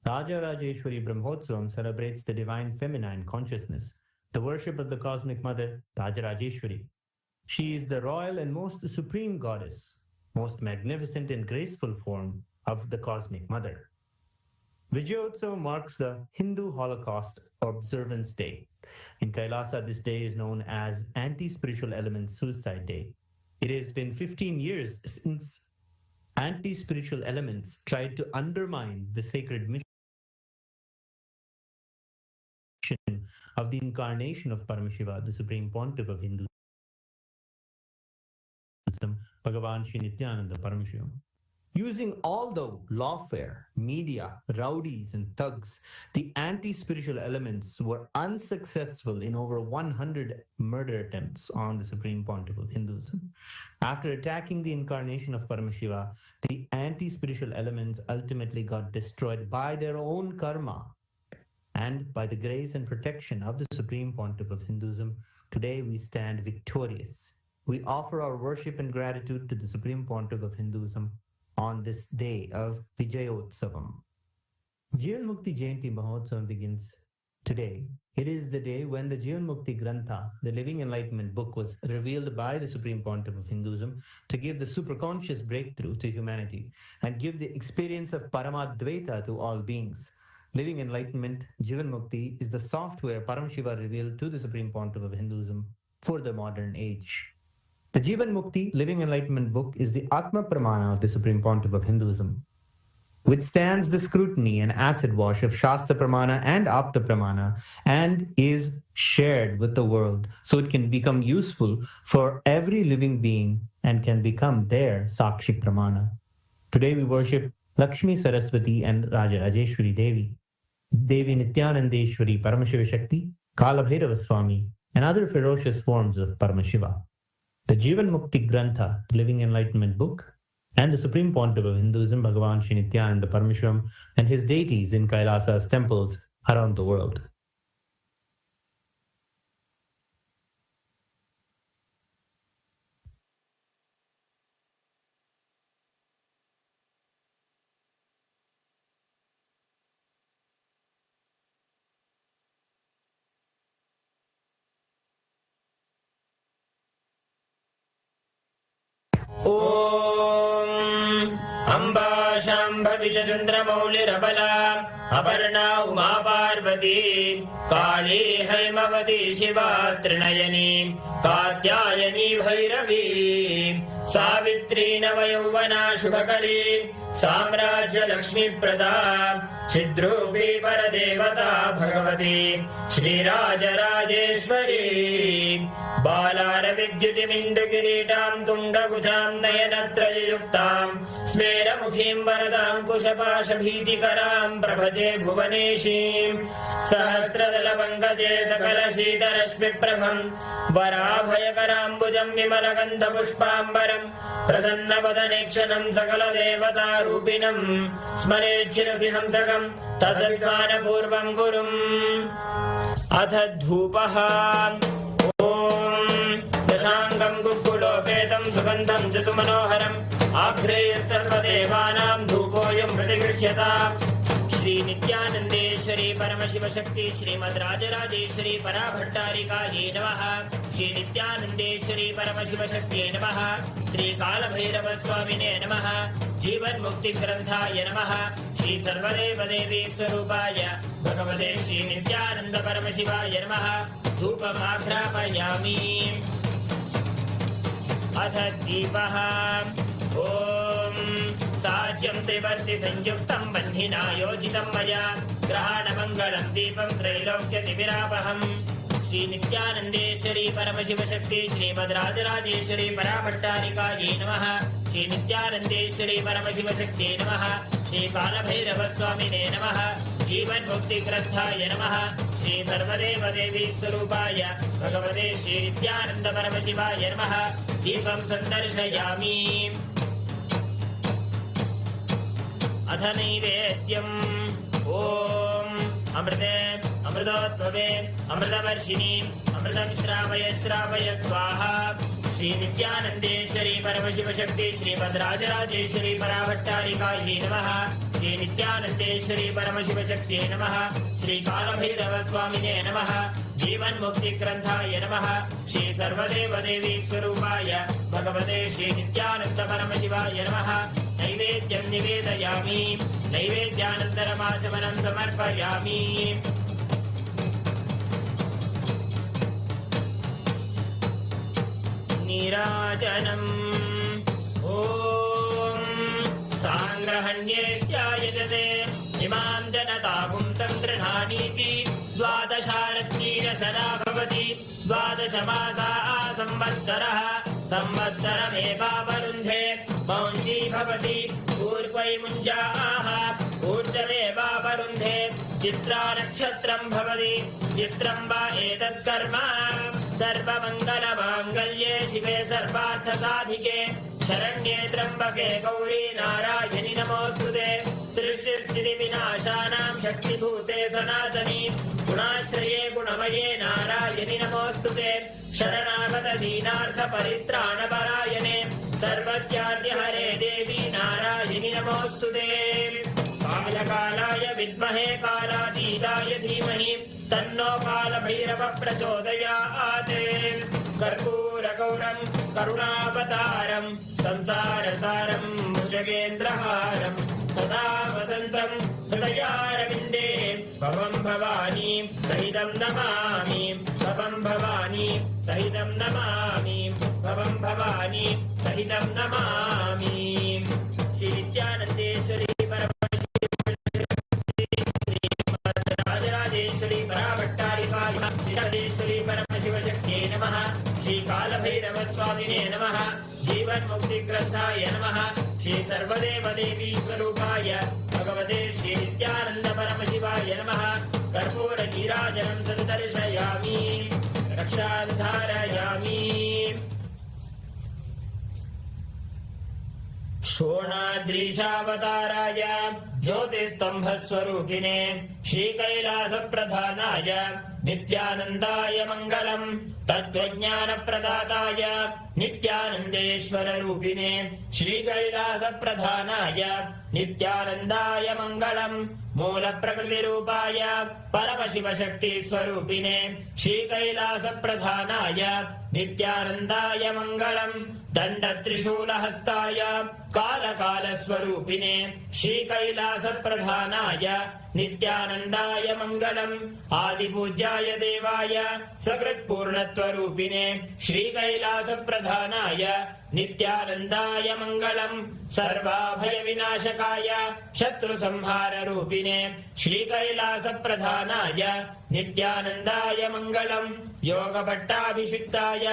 Rajarajeshwari Brahmotsavam celebrates the divine feminine consciousness, the worship of the cosmic mother, Rajarajeshwari. She is the royal and most supreme goddess, most magnificent and graceful form of the cosmic mother. Vijayotsavam marks the Hindu Holocaust Observance Day. In Kailasa, this day is known as Anti-Spiritual Element Suicide Day. It has been 15 years since anti-spiritual elements tried to undermine the sacred mission of the incarnation of Paramashiva, the Supreme Pontiff of Hinduism, Bhagavan Sri Nithyanaanda Paramashivamam. Using all the lawfare, media, rowdies, and thugs, the anti-spiritual elements were unsuccessful in over 100 murder attempts on the Supreme Pontiff of Hinduism. After attacking the incarnation of Paramashiva, the anti-spiritual elements ultimately got destroyed by their own karma. And by the grace and protection of the Supreme Pontiff of Hinduism, today we stand victorious. We offer our worship and gratitude to the Supreme Pontiff of Hinduism on this day of Vijayotsavam. Jivan Mukti Jayanti Mahotsavam begins today. It is the day when the Jivan Mukti Grantha, the Living Enlightenment book, was revealed by the Supreme Pontiff of Hinduism to give the superconscious breakthrough to humanity and give the experience of Paramadvaita to all beings. Living Enlightenment, Jivan Mukti, is the software Paramashiva revealed to the Supreme Pontiff of Hinduism for the modern age. The Jivan Mukti Living Enlightenment book is the Atma Pramana of the Supreme Pontiff of Hinduism, withstands the scrutiny and acid wash of Shastra Pramana and Apta Pramana, and is shared with the world so it can become useful for every living being and can become their Sakshi Pramana. Today we worship Lakshmi Saraswati and Rajarajeshwari Devi, Devi Nityanandeshwari Paramashiva Shakti, Kalabhairava Swami, and other ferocious forms of Paramashiva. The Jivan Mukti Grantha, the Living Enlightenment book, and the Supreme Pontiff of Hinduism, Bhagavan Sri Nityananda Paramashivamam, and his deities in Kailasa's temples around the world. Amba Shambhavi चन्द्रमौलिरबला Aparna Uma Parvati काली हैमवती शिवा त्रिनयनी कात्यायनी भैरवी सावित्री नवयौवना शुभकरी साम्राज्य लक्ष्मी प्रदा चिद्रूपी परदेवता भगवती श्रीराजराजेश्वरी बालारविद्युतिमिन्दुकिरीटां तुण्डकुचां नयनत्रययुक्तां स्मेरमुखीं वरदाङ्कुशपाशभीतिकरां प्रभजे भुवनेशीं सहस्रदलपङ्कजे सकलशीतरश्मिप्रभं वराभयकराम्बुजं विमलगन्धपुष्पाम्बरं प्रसन्नवदनेक्षणं सकलदेवतारूपिणं स्मरेच्छिरसि हंसकं तद्विज्ञानपूर्वं गुरुम् अथ धूपः दशाङ्गं कुक्कुलोपेतं सुगन्धं च सुमनोहरम् आघ्रेय सर्वदेवानां धूपोऽयं प्रतिगृह्यताम् श्री नित्यानंदेश्वरी परमशिव शक्ति श्रीमद् राजराजेश्वरी पराभट्टारिकायै नमः। श्री नित्यानंदेश्वरी परमशिव शक्ति नमः। श्री कालभैरव स्वामिने नमः। जीवन मुक्ति ग्रंथाय नमः। श्री सर्वदेव देवी स्वरूपाय भगवते श्री नित्यानंद परमशिवाय नमः। धूपमाघ्रापयामि। अथ दीपः। ओम साज्यं त्रिवर्ति संयुक्तं बन्धिना योजितं मया ग्रहाणमङ्गलं दीपं त्रैलोक्यतिमिरापहम्। श्री नित्यानंदेश्वरी परमशिव शक्ति श्रीमद् राजराजेश्वरी पराभट्टारिकायै नमः। श्री नित्यानंदेश्वरी परमशिव शक्ति नमः। श्री कालभैरव स्वामिने नमः। जीवन मुक्ति ग्रंथाय नमः। श्री सर्वदेव देवी स्वरूपाय भगवते श्री नित्यानंद परमशिवाय नमः। दीपं सन्दर्शयामि। अथ नैवेद्यम्। ओम अमृते अमृतोद्भवे अमृतवर्षिणी अमृतं श्रावय श्रावय स्वाहा। श्री नित्यानंदेश्वरी परमशिव शक्ति श्रीमद् राजराजेश्वरी पराभट्टारिकायै नमः। श्री नित्यानंदेश्वरी परमशिव शक्ति नमः। श्री कालभैरव स्वामिने नमः। जीवन मुक्ति ग्रंथाय नमः। श्री सर्वदेव देवी स्वरूपाय भगवते श्री नित्यानंद परमशिवाय नमः। नैवेद्यं निवेदयामि। नैवेद्यानन्तरमाचमनं समर्पयामि। नीराजनम्। ओम सांग्रहण्येत्यायजते इमां जनतापुं संगृह्णानीति। द्वादशारत्नीरसदा भवति। द्वादशमासा संवत्सरः। संवत्सरमेवावरुन्धे मौञ्जी भवति। पूर्वै मुञ्जाः ऊर्जमेवावरुन्धे। चित्रा नक्षत्रं भवति। चित्रं वा एतत् कर्म सर्वमङ्गलमाङ्गल्ये शिवे सर्वार्थसाधिके शरण्ये त्र्यम्बके गौरी नारायणि नमोऽस्तुते। सृष्टिस्थितिविनाशानां शक्तिभूते सनातनी गुणाश्रये गुणमये नारायणि नमोऽस्तुते। शरणागत दीनार्थपरित्राणपरायणे सर्वस्याद्यहरे देवी नारायणि नमोऽस्तुते। कालकालाय विद्महे कालातीताय धीमहि तन्नो कालभैरव प्रचोदयात्। कर्पूरगौरं करुणावतारं संसारसारं भुजगेन्द्रहारं सदा वसन्तं हृदयारविन्दे भवं भवानी सहितं नमामि। भवं भवानी सहितं नमामि। भवं भवानी सहितं नमामि। श्री नित्यानंदेश्वरी राजराजेश्वरी पराभट्टारिकायै परमशिव शक्त्यै नमः। श्री कालभैरव स्वामिने नमः। जीवन मुक्ति ग्रंथाय नमः। श्री सर्वदेव देवी स्वरूपाय भगवते श्री नित्यानंद परमशिवाय नमः। कर्पूर नीराजनं सन्दर्शयामि। रक्षां धारयामि। शोणाद्रीशावताराय ज्योतिस्तंभस्वरूपिणे श्रीकैलासप्रधानाय नित्यानन्दाय मङ्गलम्। तत्त्वज्ञानप्रदाताय नित्यानन्देश्वररूपिणे श्रीकैलासप्रधानाय नित्यानन्दाय मङ्गलम्। मूलप्रकृतिरूपाय परमशिवशक्तिस्वरूपिणे श्रीकैलासप्रधानाय नित्यानन्दाय मङ्गलम्। दण्डत्रिशूलहस्ताय कालकालस्वरूपिणे श्रीकैलासप्रधानाय नित्यानन्दाय मङ्गलम्। आदिपूज्याय देवाय सकृत्पूर्णत्वरूपिणे श्रीकैलासप्रधानाय नित्यानन्दाय मङ्गलम्। सर्वाभयविनाशकाय शत्रुसंहाररूपिणे श्रीकैलासप्रधानाय नित्यानन्दाय मङ्गलम्। योगभट्टाभिषिक्ताय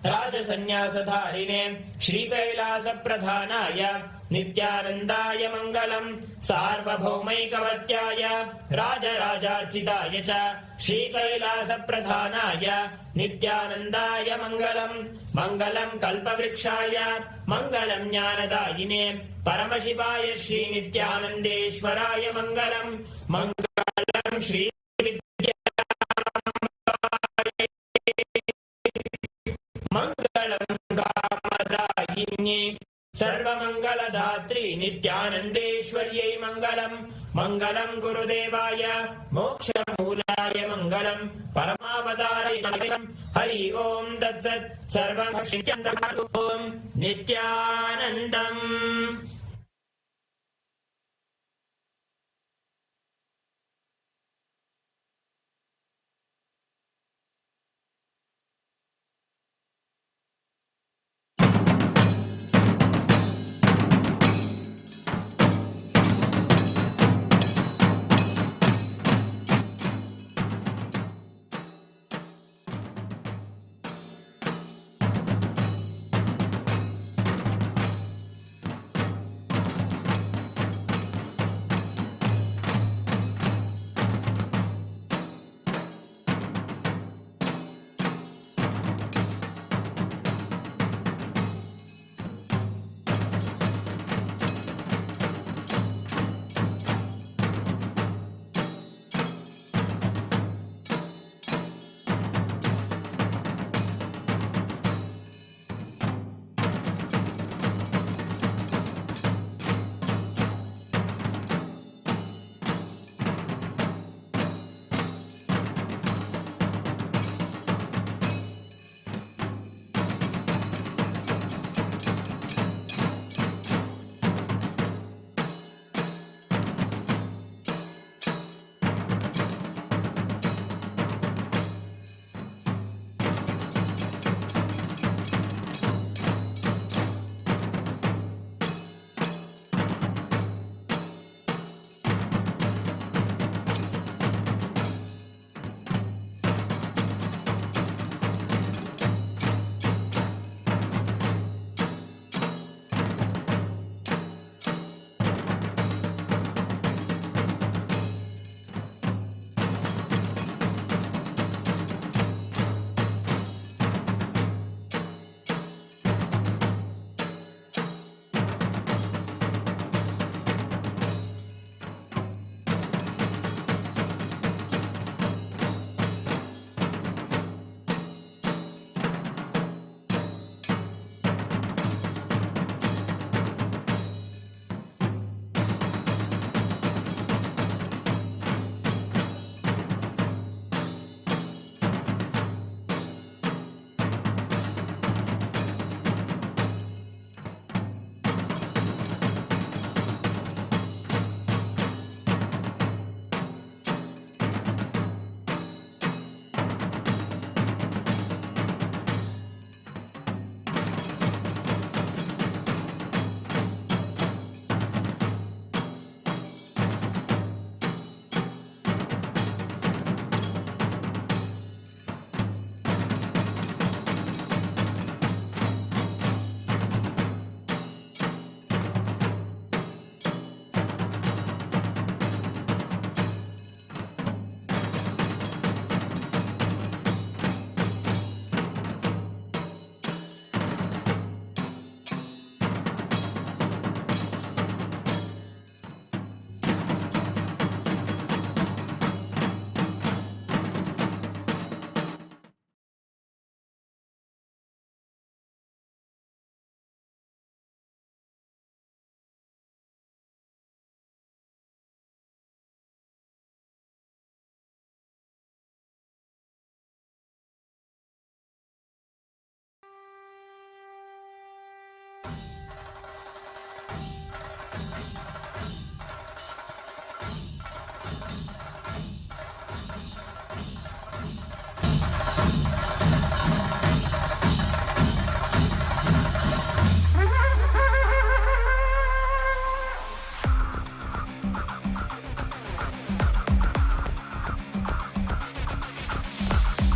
राजसन्न्यासधारिणे श्रीकैलासप्रधानाय नित्यानन्दाय मङ्गलम्। सार्वभौमैकवत्याय राजराजार्चिताय च श्रीकैलासप्रधानाय नित्यानन्दाय मङ्गलम्। मङ्गलम् कल्पवृक्षाय मङ्गलम् ज्ञानदायिने परमशिवाय श्रीनित्यानन्देश्वराय मङ्गलम्। मङ्गलम् श्री मङ्गलम् कामदायिन्ये सर्वमङ्गलदात्री नित्यानन्देश्वर्यै मङ्गलम् मङ्गलम् गुरुदेवाय मोक्षमूलाय मङ्गलम् परमावताराय मङ्गलम् हरि ओम् तत्सत् सर्वं ॐ नित्यानन्दम्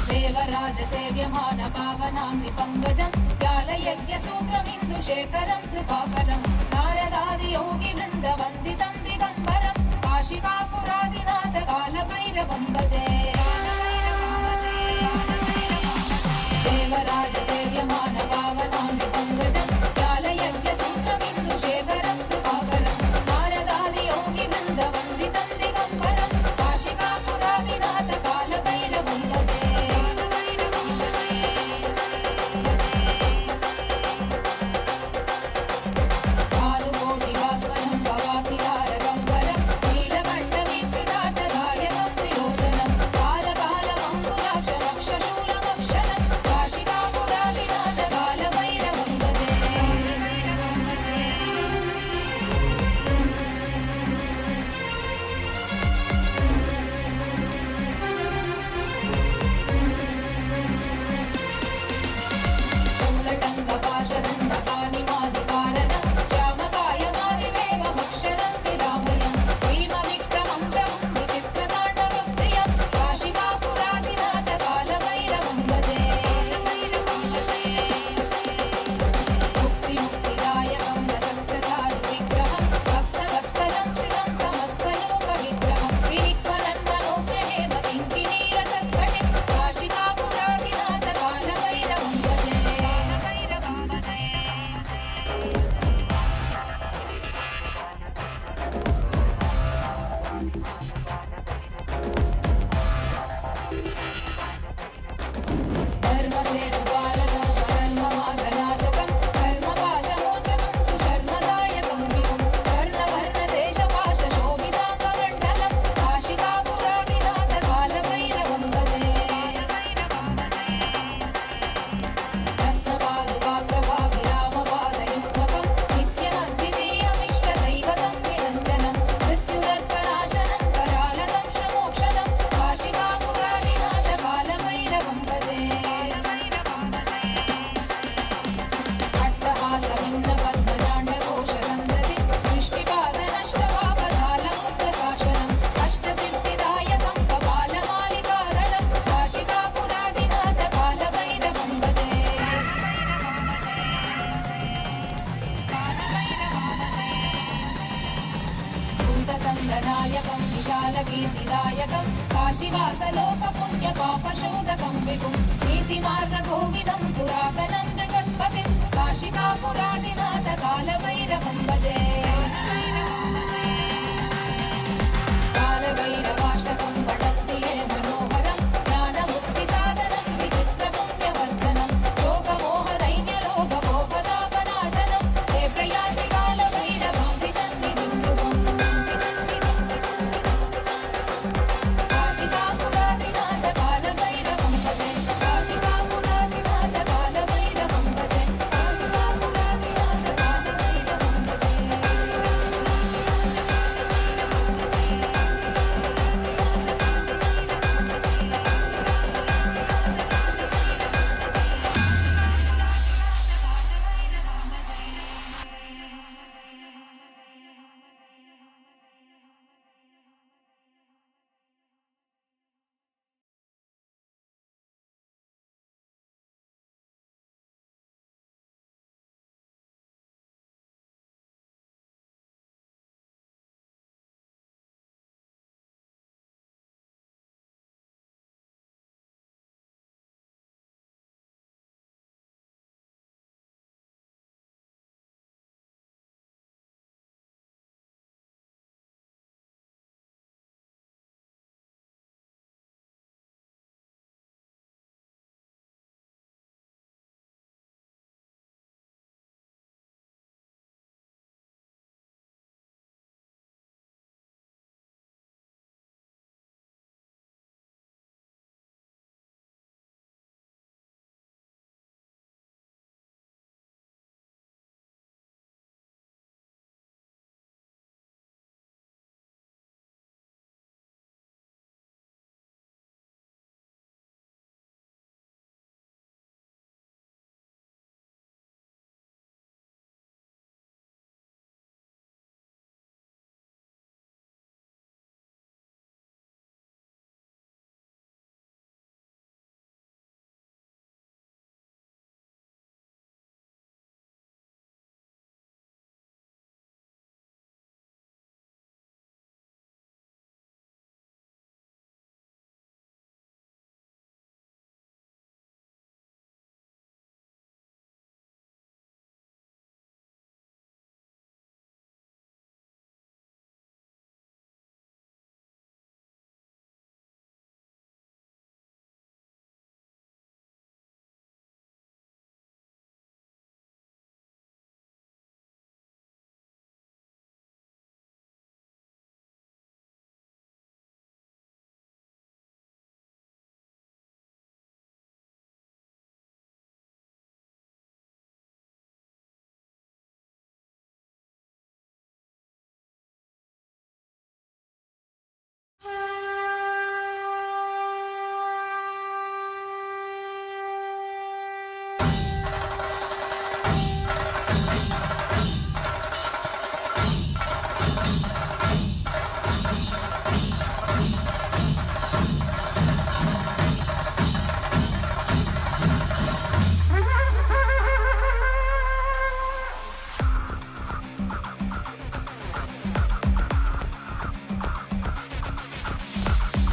देवराजसेव्यमान पावनामि पङ्कजं व्यालयज्ञसूत्रमिन्दुशेखरं कृपाकरं नारदादियोगिवृन्दवन्दितं दिगम्बरं काशिकापुरादिनाथ कालभैरवं भजे देवराजसेव्यमान पावनामि पङ्कजं व्यालयज्ञसूत्रमिन्दुशेखरं कृपाकरं नारदादियोगिवृन्दवन्दितं दिगम्बरं काशिकापुरादिनाथ कालभैरवं भजे कालकीर्तिदायकं काशीवासलोकपुण्यपापशोधकं विभुं नीतिमार्गगोविदं पुरातनं जगत्पतिं काशिकापुरादिनाथ कालभैरवं भजे कालभैरवाष्टकं पठन्ति ये मनोहरं ज्ञानमुक्तिसाधनं विचित्रपुण्यवर्धनं शोकमोहदैन्यलोभगोपतापनाशनं ते प्रयान्ति कालभैरवां सन्निधिं ध्रुवम् काशिकापुरादिनाथ कालभैरवं भजे काशिकापुरादिनाथ कालभैरवं भजे काशिकापुरादिनाथ कालभैरवं भजे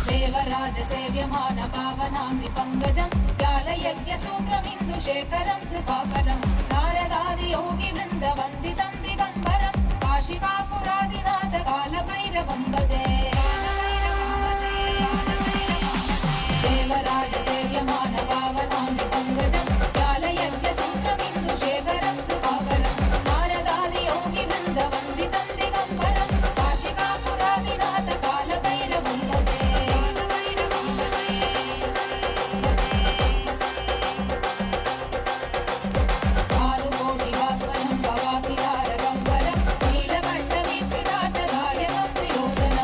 देवराजसेव्यमान पावनामि पङ्कजं व्यालयज्ञसूत्रमिन्दुशेखरं कृपाकरं नारदादियोगिवृन्दवन्दितं दिगम्बरं काशिकापुरादिनाथ कालभैरवं भजे देवराजसेव्यमान पावनामि पङ्कजं व्यालयज्ञसूत्रमिन्दुशेखरं कृपाकरं नारदादियोगिवृन्दवन्दितं दिगम्बरं काशिकापुरादिनाथ कालभैरवं भजे भानुकोटिभास्वरं भवातिहारगम्बरं नीलकण्ठवीक्षितार्थदायकं प्रियोजनं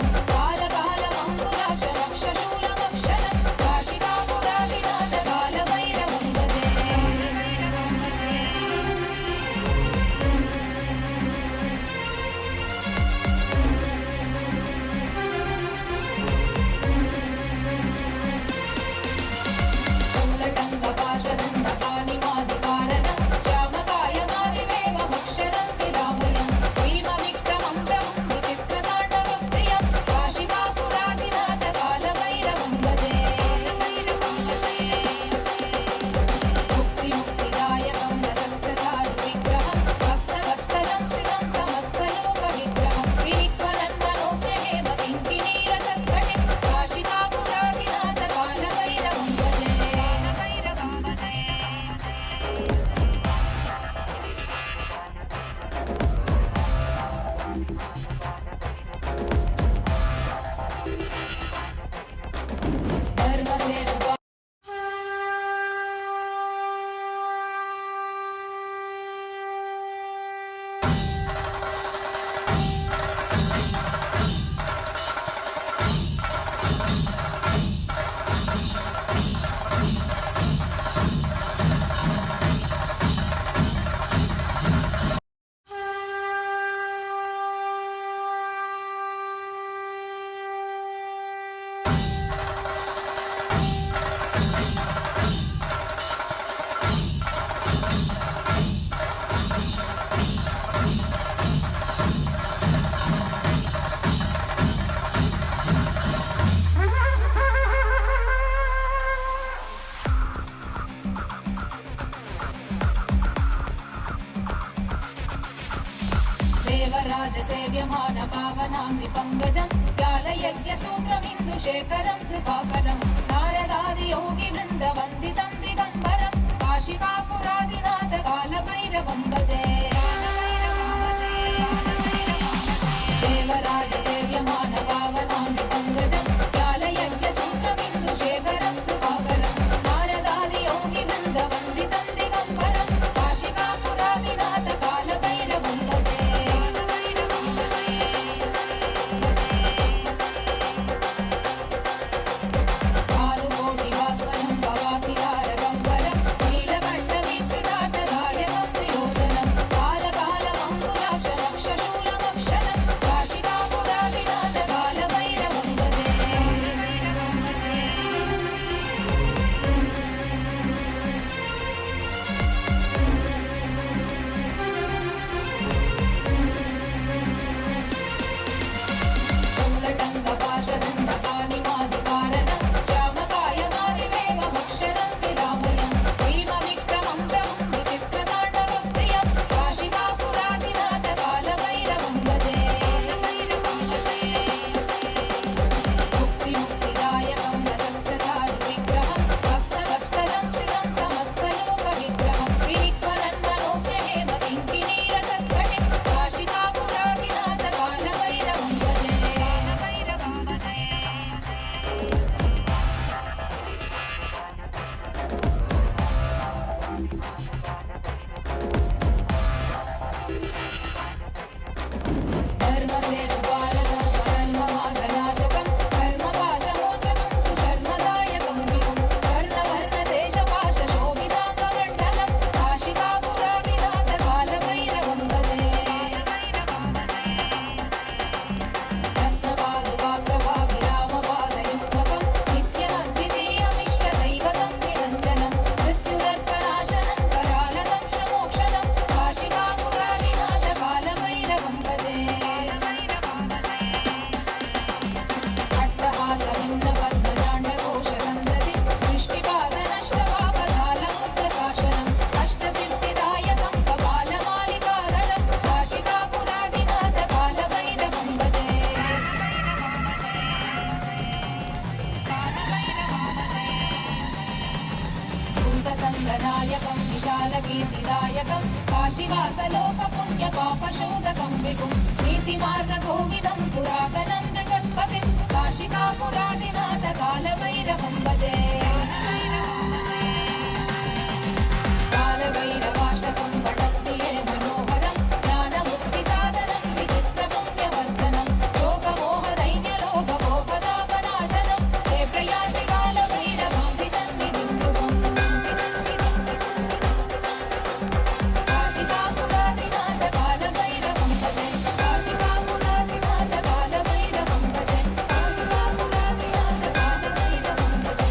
देवराजसेव्यमान पावनाङ्घ्रि पङ्कजं व्यालयज्ञसूत्रमिन्दुशेखरं कृपाकरं नारदादियोगिवृन्दवन्दितं दिगम्बरं काशिकापुरादिनाथ कालभैरवं भजे देवराजसेव्यमान पावनाङ्घ्रि पङ्कजं व्यालयज्ञसूत्रमिन्दुशेखरं कृपाकरं नारदादियोगिवृन्दवन्दितं दिगम्बरं काशिकापुरादिनाथ कालभैरवं भजे भानुकोटिभास्वरं भवातिहारगम्बरं नीलकण्ठवीक्षितार्थदायकं प्रियोजनं कालकालमङ्कुलाक्षमक्षशूलमक्षरं काशिकापुरादिनाथ कालभैरवं भजे शूलटङ्कपाशदण्डपाणिमादिकारणं श्यामकायमादिदेवमक्षरं विरामयं भीमविक्रमं प्रभुं विचित्रताण्डवप्रियं काशिकापुरादिनाथ कालभैरवं भजे मुक्तिमुक्तिदायकं रजस्तचारुविग्रहं भक्तवत्सलं स्थितं समस्तलोकविग्रहं विनिक्वलन्मनोज्ञहेमकिङ्किणीरसत्कटिं काशिकापुरादिनाथ कालभैरवं भजे धर्मसेतुपालकं धर्ममार्गनाशकं कर्मपाशमोचकं सुशर्मदायकं विभुं कर्णवर्णशेषपाशशोभिताङ्गमण्डलं काशिकापुरादिनाथ कालभैरवं भजे रत्नपादुकाप्रभाविरामपादयुग्मकं नित्यमद्वितीयमिष्टदैवतं निरञ्जनं मृत्युदर्पनाशनं करालतं श्रमोक्षणं काशिकापुरादिनाथ कालभैरवं भजे अट्टहासभिन्नपद्मजाण्डकोशसन्दति दृष्टिपादनष्टपापजालमुद्रशासनम् अष्टसिद्धिदायकं कपालमालिकाधरं काशिकापुरादिनाथ कालभैरवं भजे भूतसङ्गनायकं विशालकीर्तिदायकं काशीवासलोकपुण्यपापशोधकं विभुं नीतिमार्गकोविदं पुरातनं जगत्पतिं काशिकापुरादिनाथ कालभैरवं भजे कालभैरवाष्टकं पठन्ति ये मनोहरं ज्ञानमुक्तिसाधनं विचित्रपुण्यवर्धनं शोकमोहदैन्यलोभकोपतापनाशनं ते प्रयाति कालभैरवाङ्घ्रिसन्निधिं ध्रुवम् काशिकापुरादिनाथ कालभैरवं भजे काशिकापुरादिनाथ कालभैरवं भजे काशिकापुरादिनाथ कालभैरवं भजे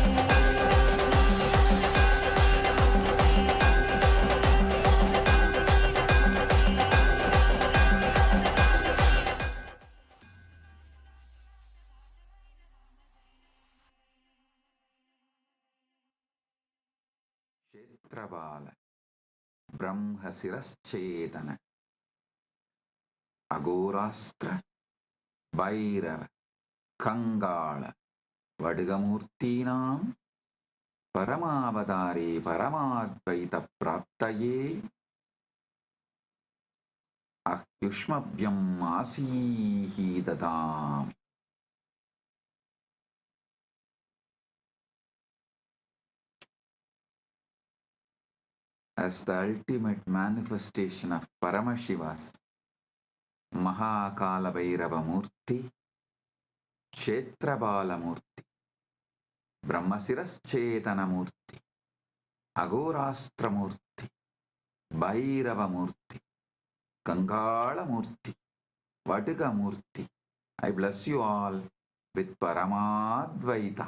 క్షేత్రబాల బ్రహ్మశిరశ్చేతన అఘోరాస్త్ర Bhairava కంగాళ వడ్గమూర్తీనాం పరమావతారే పరమాద్వైత ప్రాప్తయే అహ్యుష్మభ్యం ఆసీహీదతాం. As the ultimate manifestation of Paramashiva's Mahakalabhairava Murthy, Kshetrabala Murthy, Brahmasiraschetana Murthy, Agorastra Murthy, Bhairava Murthy, Kangala Murthy, Vatiga Murthy, I bless you all with Paramadvaita.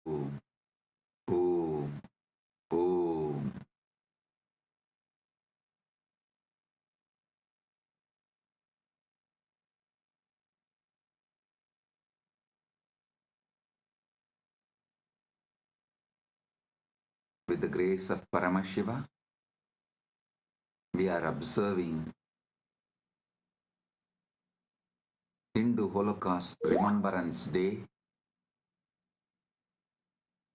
Om. Om. Om. With the grace of Paramashiva, we are observing Hindu Holocaust Remembrance Day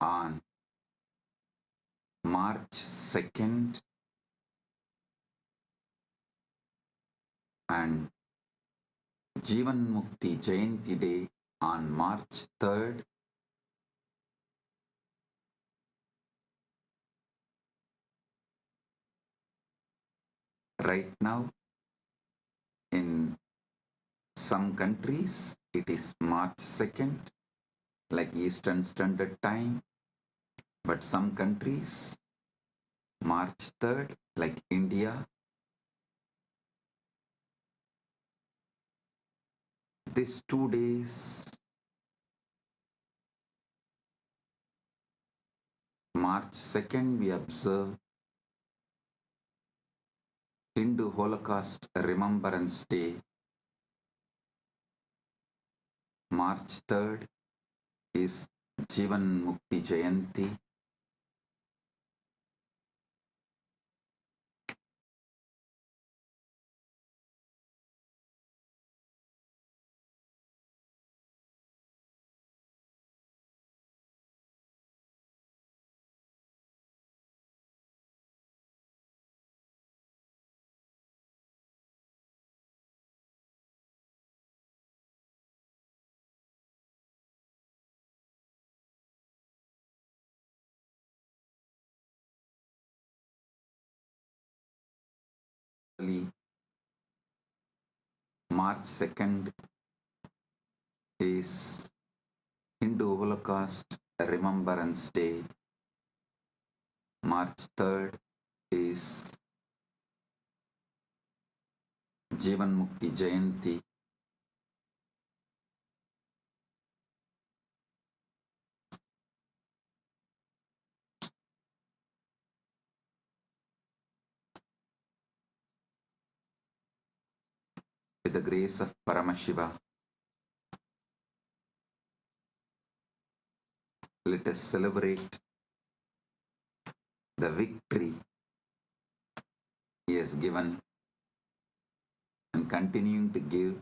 on March 2nd and Jivan Mukti Jayanti Day on March 3rd. Right now, in some countries, it is March 2nd, like Eastern Standard Time, but some countries, March 3rd, like India. These 2 days, March 2nd, we observe Hindu Holocaust Remembrance Day. March 3rd is Jivan Mukti Jayanti. March 2nd is Hindu Holocaust Remembrance Day. March 3rd is Jivan Mukti Jayanti. With the grace of Paramashiva, let us celebrate the victory he has given and continuing to give.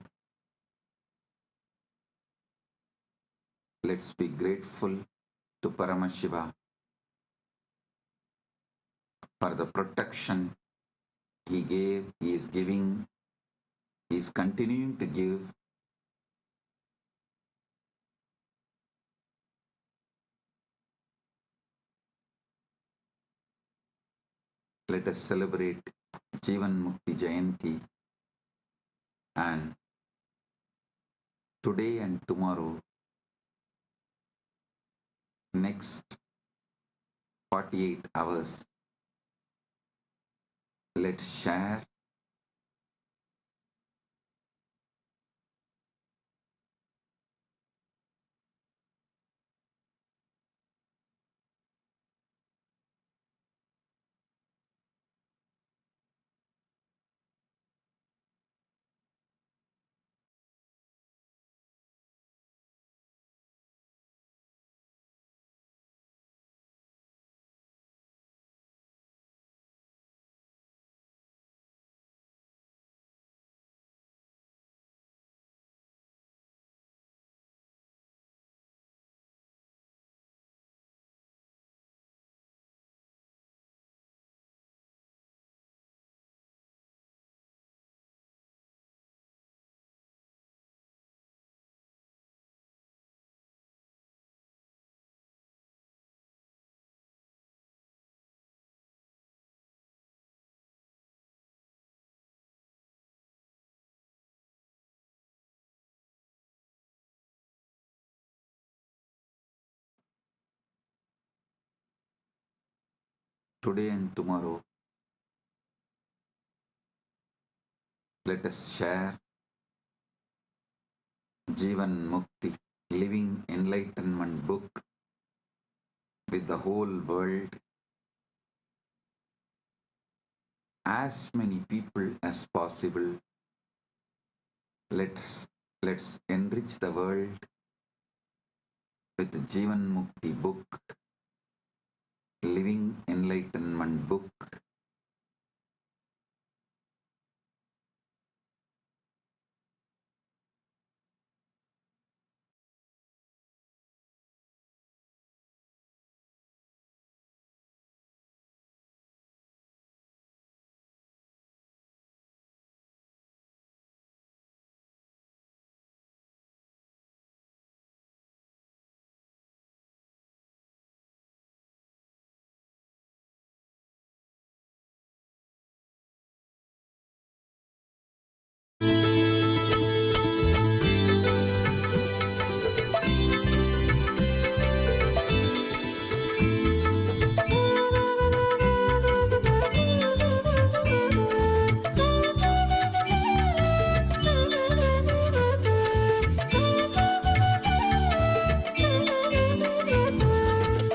Let's be grateful to Paramashiva for the protection he gave, he is giving, he is continuing to give. Let us celebrate Jivan Mukti Jayanti, and today and tomorrow, next 48 hours, let's share today and tomorrow. Let us share Jivan Mukti, Living Enlightenment book with the whole world, as many people as possible. Let's enrich the world with the Jivan Mukti book, Living Enlightenment book.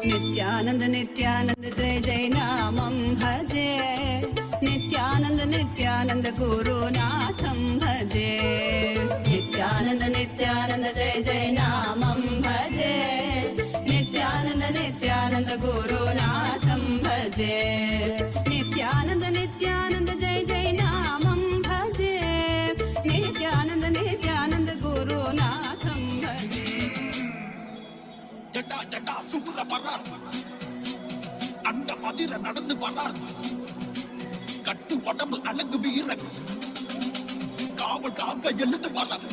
Nityanand Nityanand जय जय नामं भजे नित्यानंद नित्यानंद गुरुनाथं भजे नित्यानंद नित्यानंद जय जय नामं भजे नित्यानंद नित्यानंद गुरुनाथं भजे नित्यानंद नित्यानंद जय जय नामं भजे नित्यानंद नित्यानंद गुरुनाथं भजे ஜட்டா ஜட்டா சூர பரார் அண்ட மதிர நடந்து வரார் கட்டு உடம்பு அழகு வீரன் காவல் காக்க எழுந்து வரார்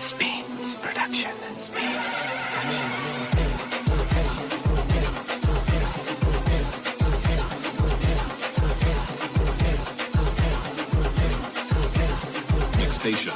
Spain's production. Station.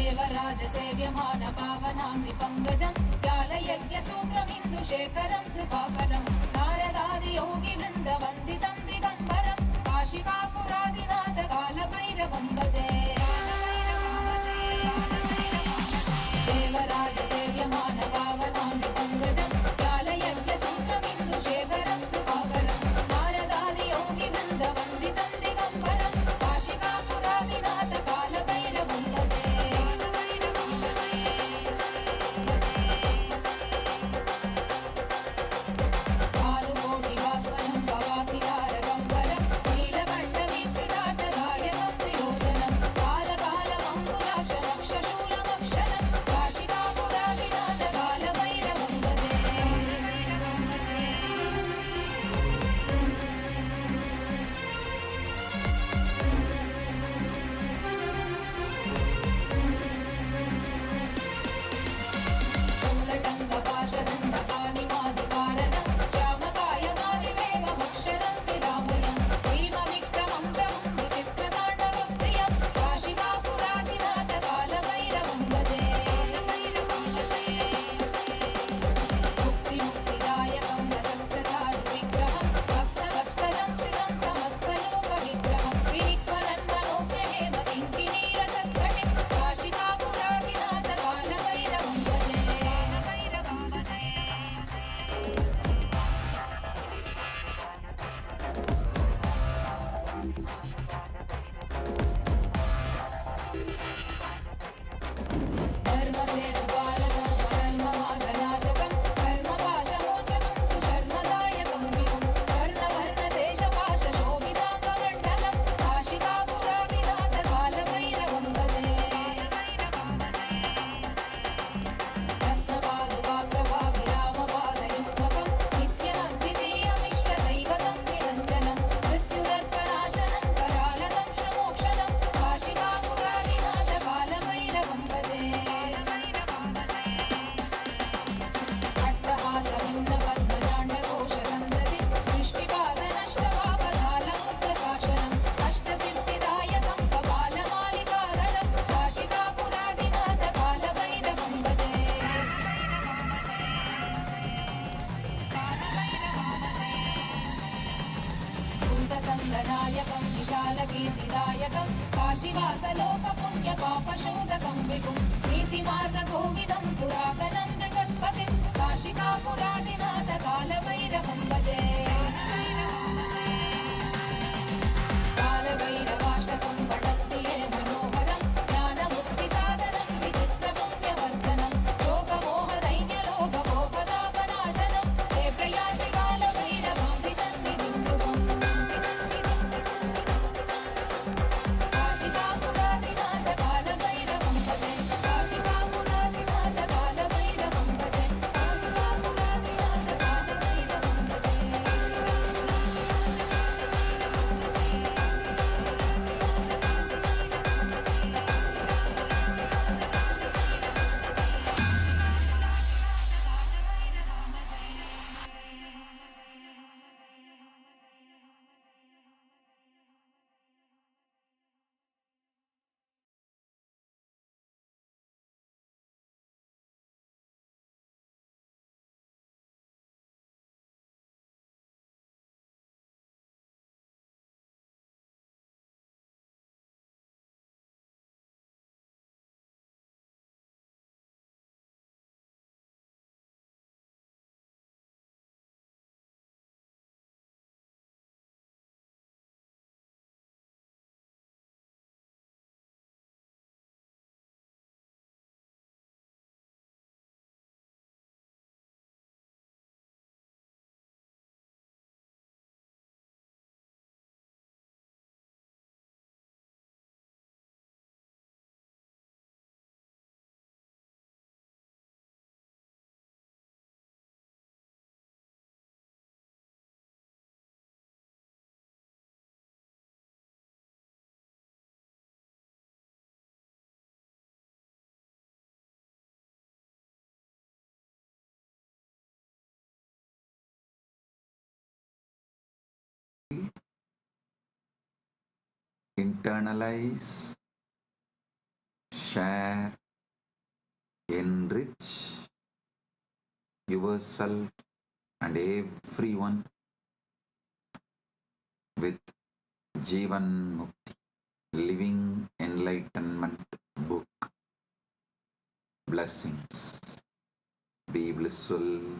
देवराजसेव्यमान पावनामृपङ्गजं व्यालयज्ञसूत्रमिन्दुशेखरं कृपाकरं नारदादियोगिवृन्दवन्दितं दिगम्बरं काशिकापुरादिनाथ कालभैरवं भजे देवराजसेव्यमान पावनामृपङ्गजं व्यालयज्ञसूत्रमिन्दुशेखरं कृपाकरं नारदादियोगिवृन्दवन्दितं दिगम्बरं काशिकापुरादिनाथ कालभैरवं भजे कालगीतिदायकं काशीवासलोकपुण्यपापशोधकं विभुं नीतिमार्गकोविदं पुरातनं जगत्पतिं काशिकापुरादिनाथ कालभैरवं भजे कालभैरवाष्टकं पठन्ति ये मनोहरं ज्ञानमुक्तिसाधनं विचित्रपुण्यवर्धनं शोकमोहदैन्यलोभकोपतापनाशनं ते प्रयान्ति कालभैरवां सन्निधिं ध्रुवम् काशिकापुरादिनाथ कालभैरवं भजे काशिकापुरादिनाथ कालभैरवं भजे काशिकापुरादिनाथ कालभैरवं भजे Internalize, share, enrich yourself and everyone with Jivan Mukti, Living Enlightenment book. Blessings. Be blissful.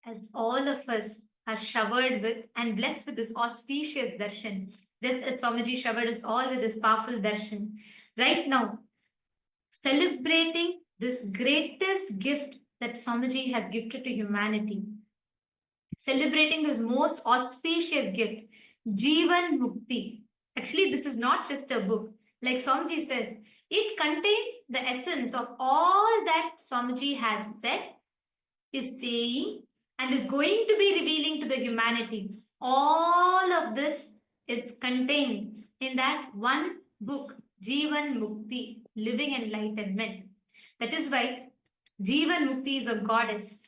As all of us are showered with and blessed with this auspicious darshan, just as Swamiji showered us all with this powerful darshan, right now, celebrating this greatest gift that Swamiji has gifted to humanity, celebrating this most auspicious gift, Jivan Mukti. Actually, this is not just a book. Like Swamiji says, it contains the essence of all that Swamiji has said, is saying, and is going to be revealing to the humanity. All of this is contained in that one book, Jivan Mukti, Living Enlightenment. That is why Jivan Mukti is a goddess.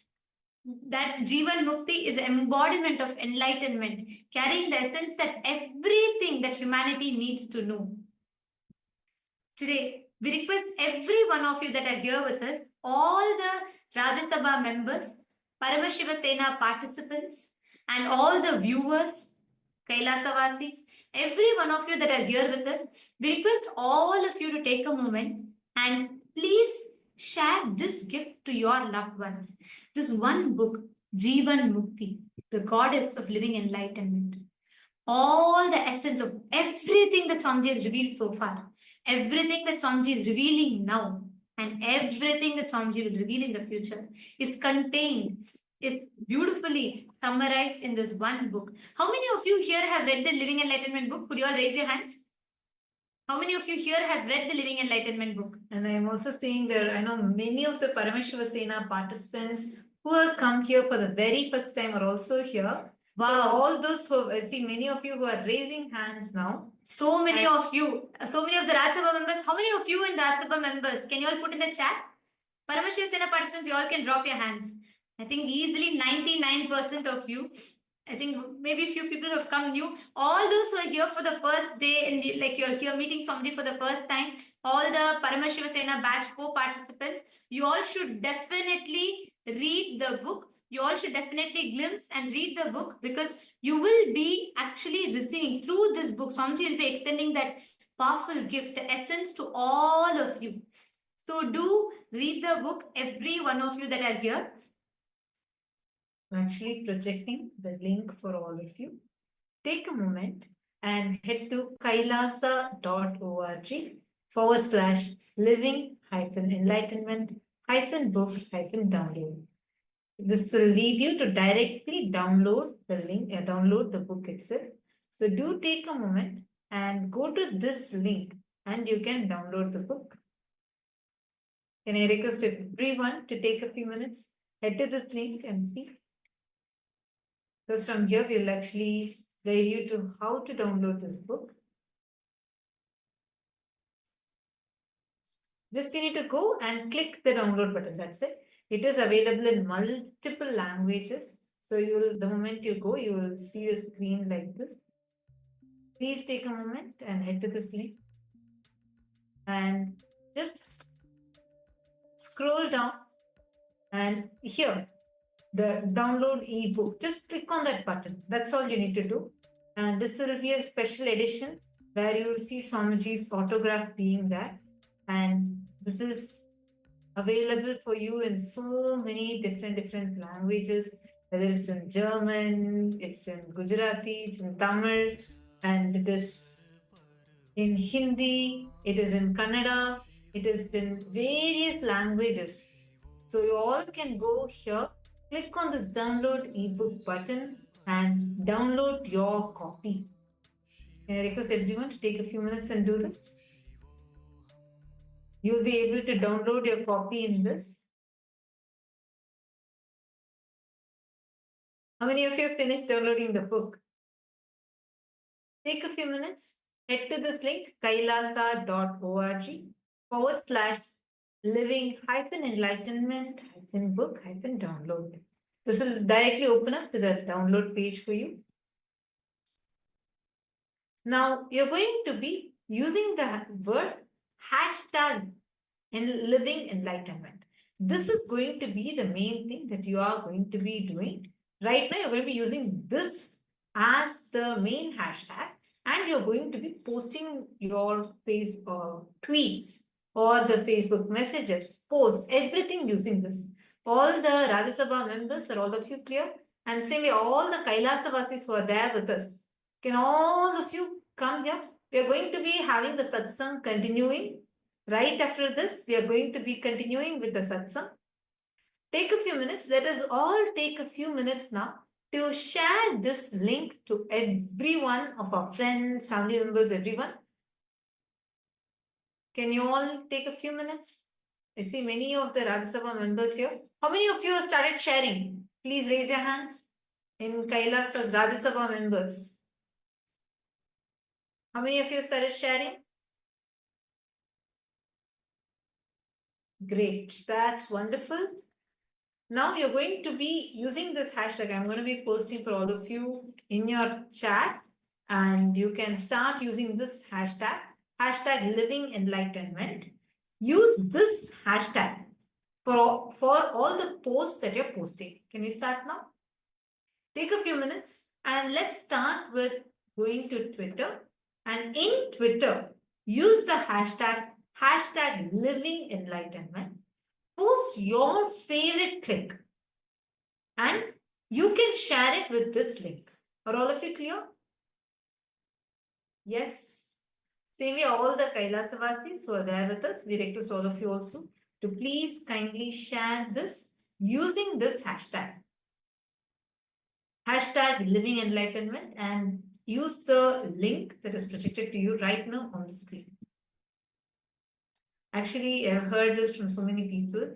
That Jivan Mukti is an embodiment of enlightenment, carrying the essence that everything that humanity needs to know. Today, we request every one of you that are here with us, all the Rajya Sabha members, Paramashiva Sena participants, and all the viewers, Kailasavasis, every one of you that are here with us, we request all of you to take a moment and please share this gift to your loved ones. This one book, Jivan Mukti, the goddess of living enlightenment. all the essence of everything that Swamiji has revealed so far, everything that Swamiji is revealing now, and everything that Swamiji will reveal in the future is contained, is beautifully summarized in this one book. How many of you here have read the Living Enlightenment book? Could you all raise your hands? How many of you here have read the Living Enlightenment book? And I am also seeing there, I know many of the Paramashiva Sena participants who have come here for the very first time are also here. Wow. For all those who, I see many of you who are raising hands now. So many of you, so many of the Rajya Sabha members. How many of you in Rajya Sabha members? Can you all put in the chat? Paramashiva Sena participants, you all can drop your hands. I think easily 99% of you. I think maybe a few people have come new. All those who are here for the first day and like you're here meeting somebody for the first time, all the Paramashiva Sena batch 4 participants, you all should definitely read the book. You all should definitely glimpse and read the book, because you will be actually receiving through this book. Swamiji will be extending that powerful gift, the essence to all of you. So do read the book, every one of you that are here. I'm actually projecting the link for all of you. Take a moment and head to kailasa.org/living-enlightenment-book-download. This will lead you to directly download the link, download the book itself. So do take a moment and go to this link and you can download the book. Can I request everyone to take a few minutes, head to this link and see? Because from here, we'll actually guide you to how to download this book. Just you need to go and click the download button. That's it. It is available in multiple languages. So the moment you go, you will see the screen like this. Please take a moment and head to this link. And just scroll down and here, the download ebook, just click on that button. That's all you need to do. And this will be a special edition where you will see Swamiji's autograph being there. And this is available for you in so many different languages, whether it's in German, it's in Gujarati, it's in Tamil, and it is in Hindi, it is in Kannada, it is in various languages. So you all can go here, click on this download ebook button and download your copy. Can I request everyone to take a few minutes and do this? You'll be able to download your copy in this. How many of you have finished downloading the book? Take a few minutes, head to this link, kailasa.org/living-enlightenment-book-download. This will directly open up to the download page for you. Now, you're going to be using the word hashtag living enlightenment. This is going to be the main thing that you are going to be doing. Right now, you're going to be using this as the main hashtag, and you're going to be posting your tweets or the Facebook messages, posts, everything using this. All the Rajya Sabha members, are all of you clear? And same way, all the Kailasavasis who are there with us, can all of you come here? We are going to be having the satsang continuing. Right after this, we are going to be continuing with the satsang. Take a few minutes. Let us all take a few minutes now to share this link to every one of our friends, family members, everyone. Can you all take a few minutes? I see many of the Rajya Sabha members here. How many of you have started sharing? Please raise your hands in Kailas as Rajya Sabha members. How many of you started sharing? Great, that's wonderful. Now you're going to be using this hashtag. I'm going to be posting for all of you in your chat, and you can start using this hashtag, living enlightenment. Use this hashtag for all the posts that you're posting. Can we start now? Take a few minutes and let's start with going to Twitter. And in Twitter, use the hashtag living enlightenment. Post your favorite clip and you can share it with this link. Are all of you clear? Yes. Same way, all the Kailasavasis who are there with us, we request all of you also to please kindly share this using this hashtag. Hashtag Living Enlightenment, and use the link that is projected to you right now on the screen. Actually, I've heard this from so many people,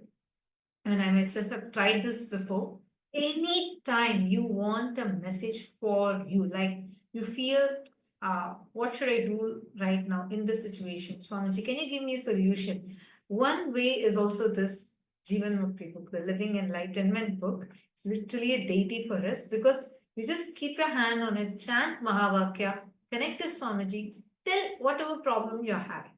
and I myself have tried this before. Anytime you want a message for you, like you feel, what should I do right now in this situation? Swamiji, can you give me a solution? One way is also this Jivan Mukti book, the Living Enlightenment book. It's literally a deity for us, because you just keep your hand on it, chant Mahavakya, connect to Swamiji, tell whatever problem you're having.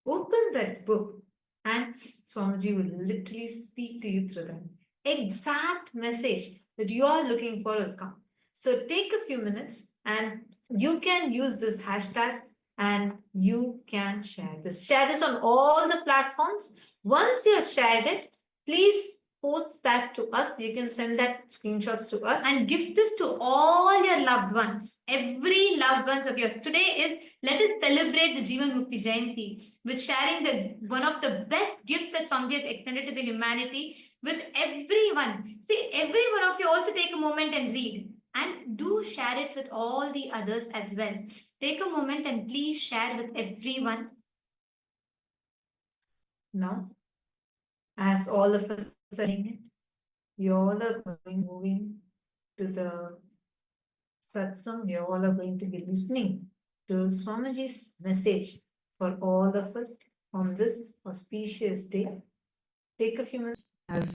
Open that book, and Swamiji will literally speak to you through that. Exact message that you are looking for will come. So take a few minutes, and you can use this hashtag, and you can share this. Share this on all the platforms. Once you have shared it, please post that to us. You can send that screenshots to us and gift this to all your loved ones, every loved ones of yours. Today is, let us celebrate the Jivan Mukti Jayanti with sharing the one of the best gifts that Swamiji has extended to the humanity with everyone. See, every one of you also take a moment and read, and do share it with all the others as well. Take a moment and please share with everyone. now. As all of us are saying it, you all are moving to the satsang. You all are going to be listening to Swamiji's message for all of us on this auspicious day. Take a few minutes as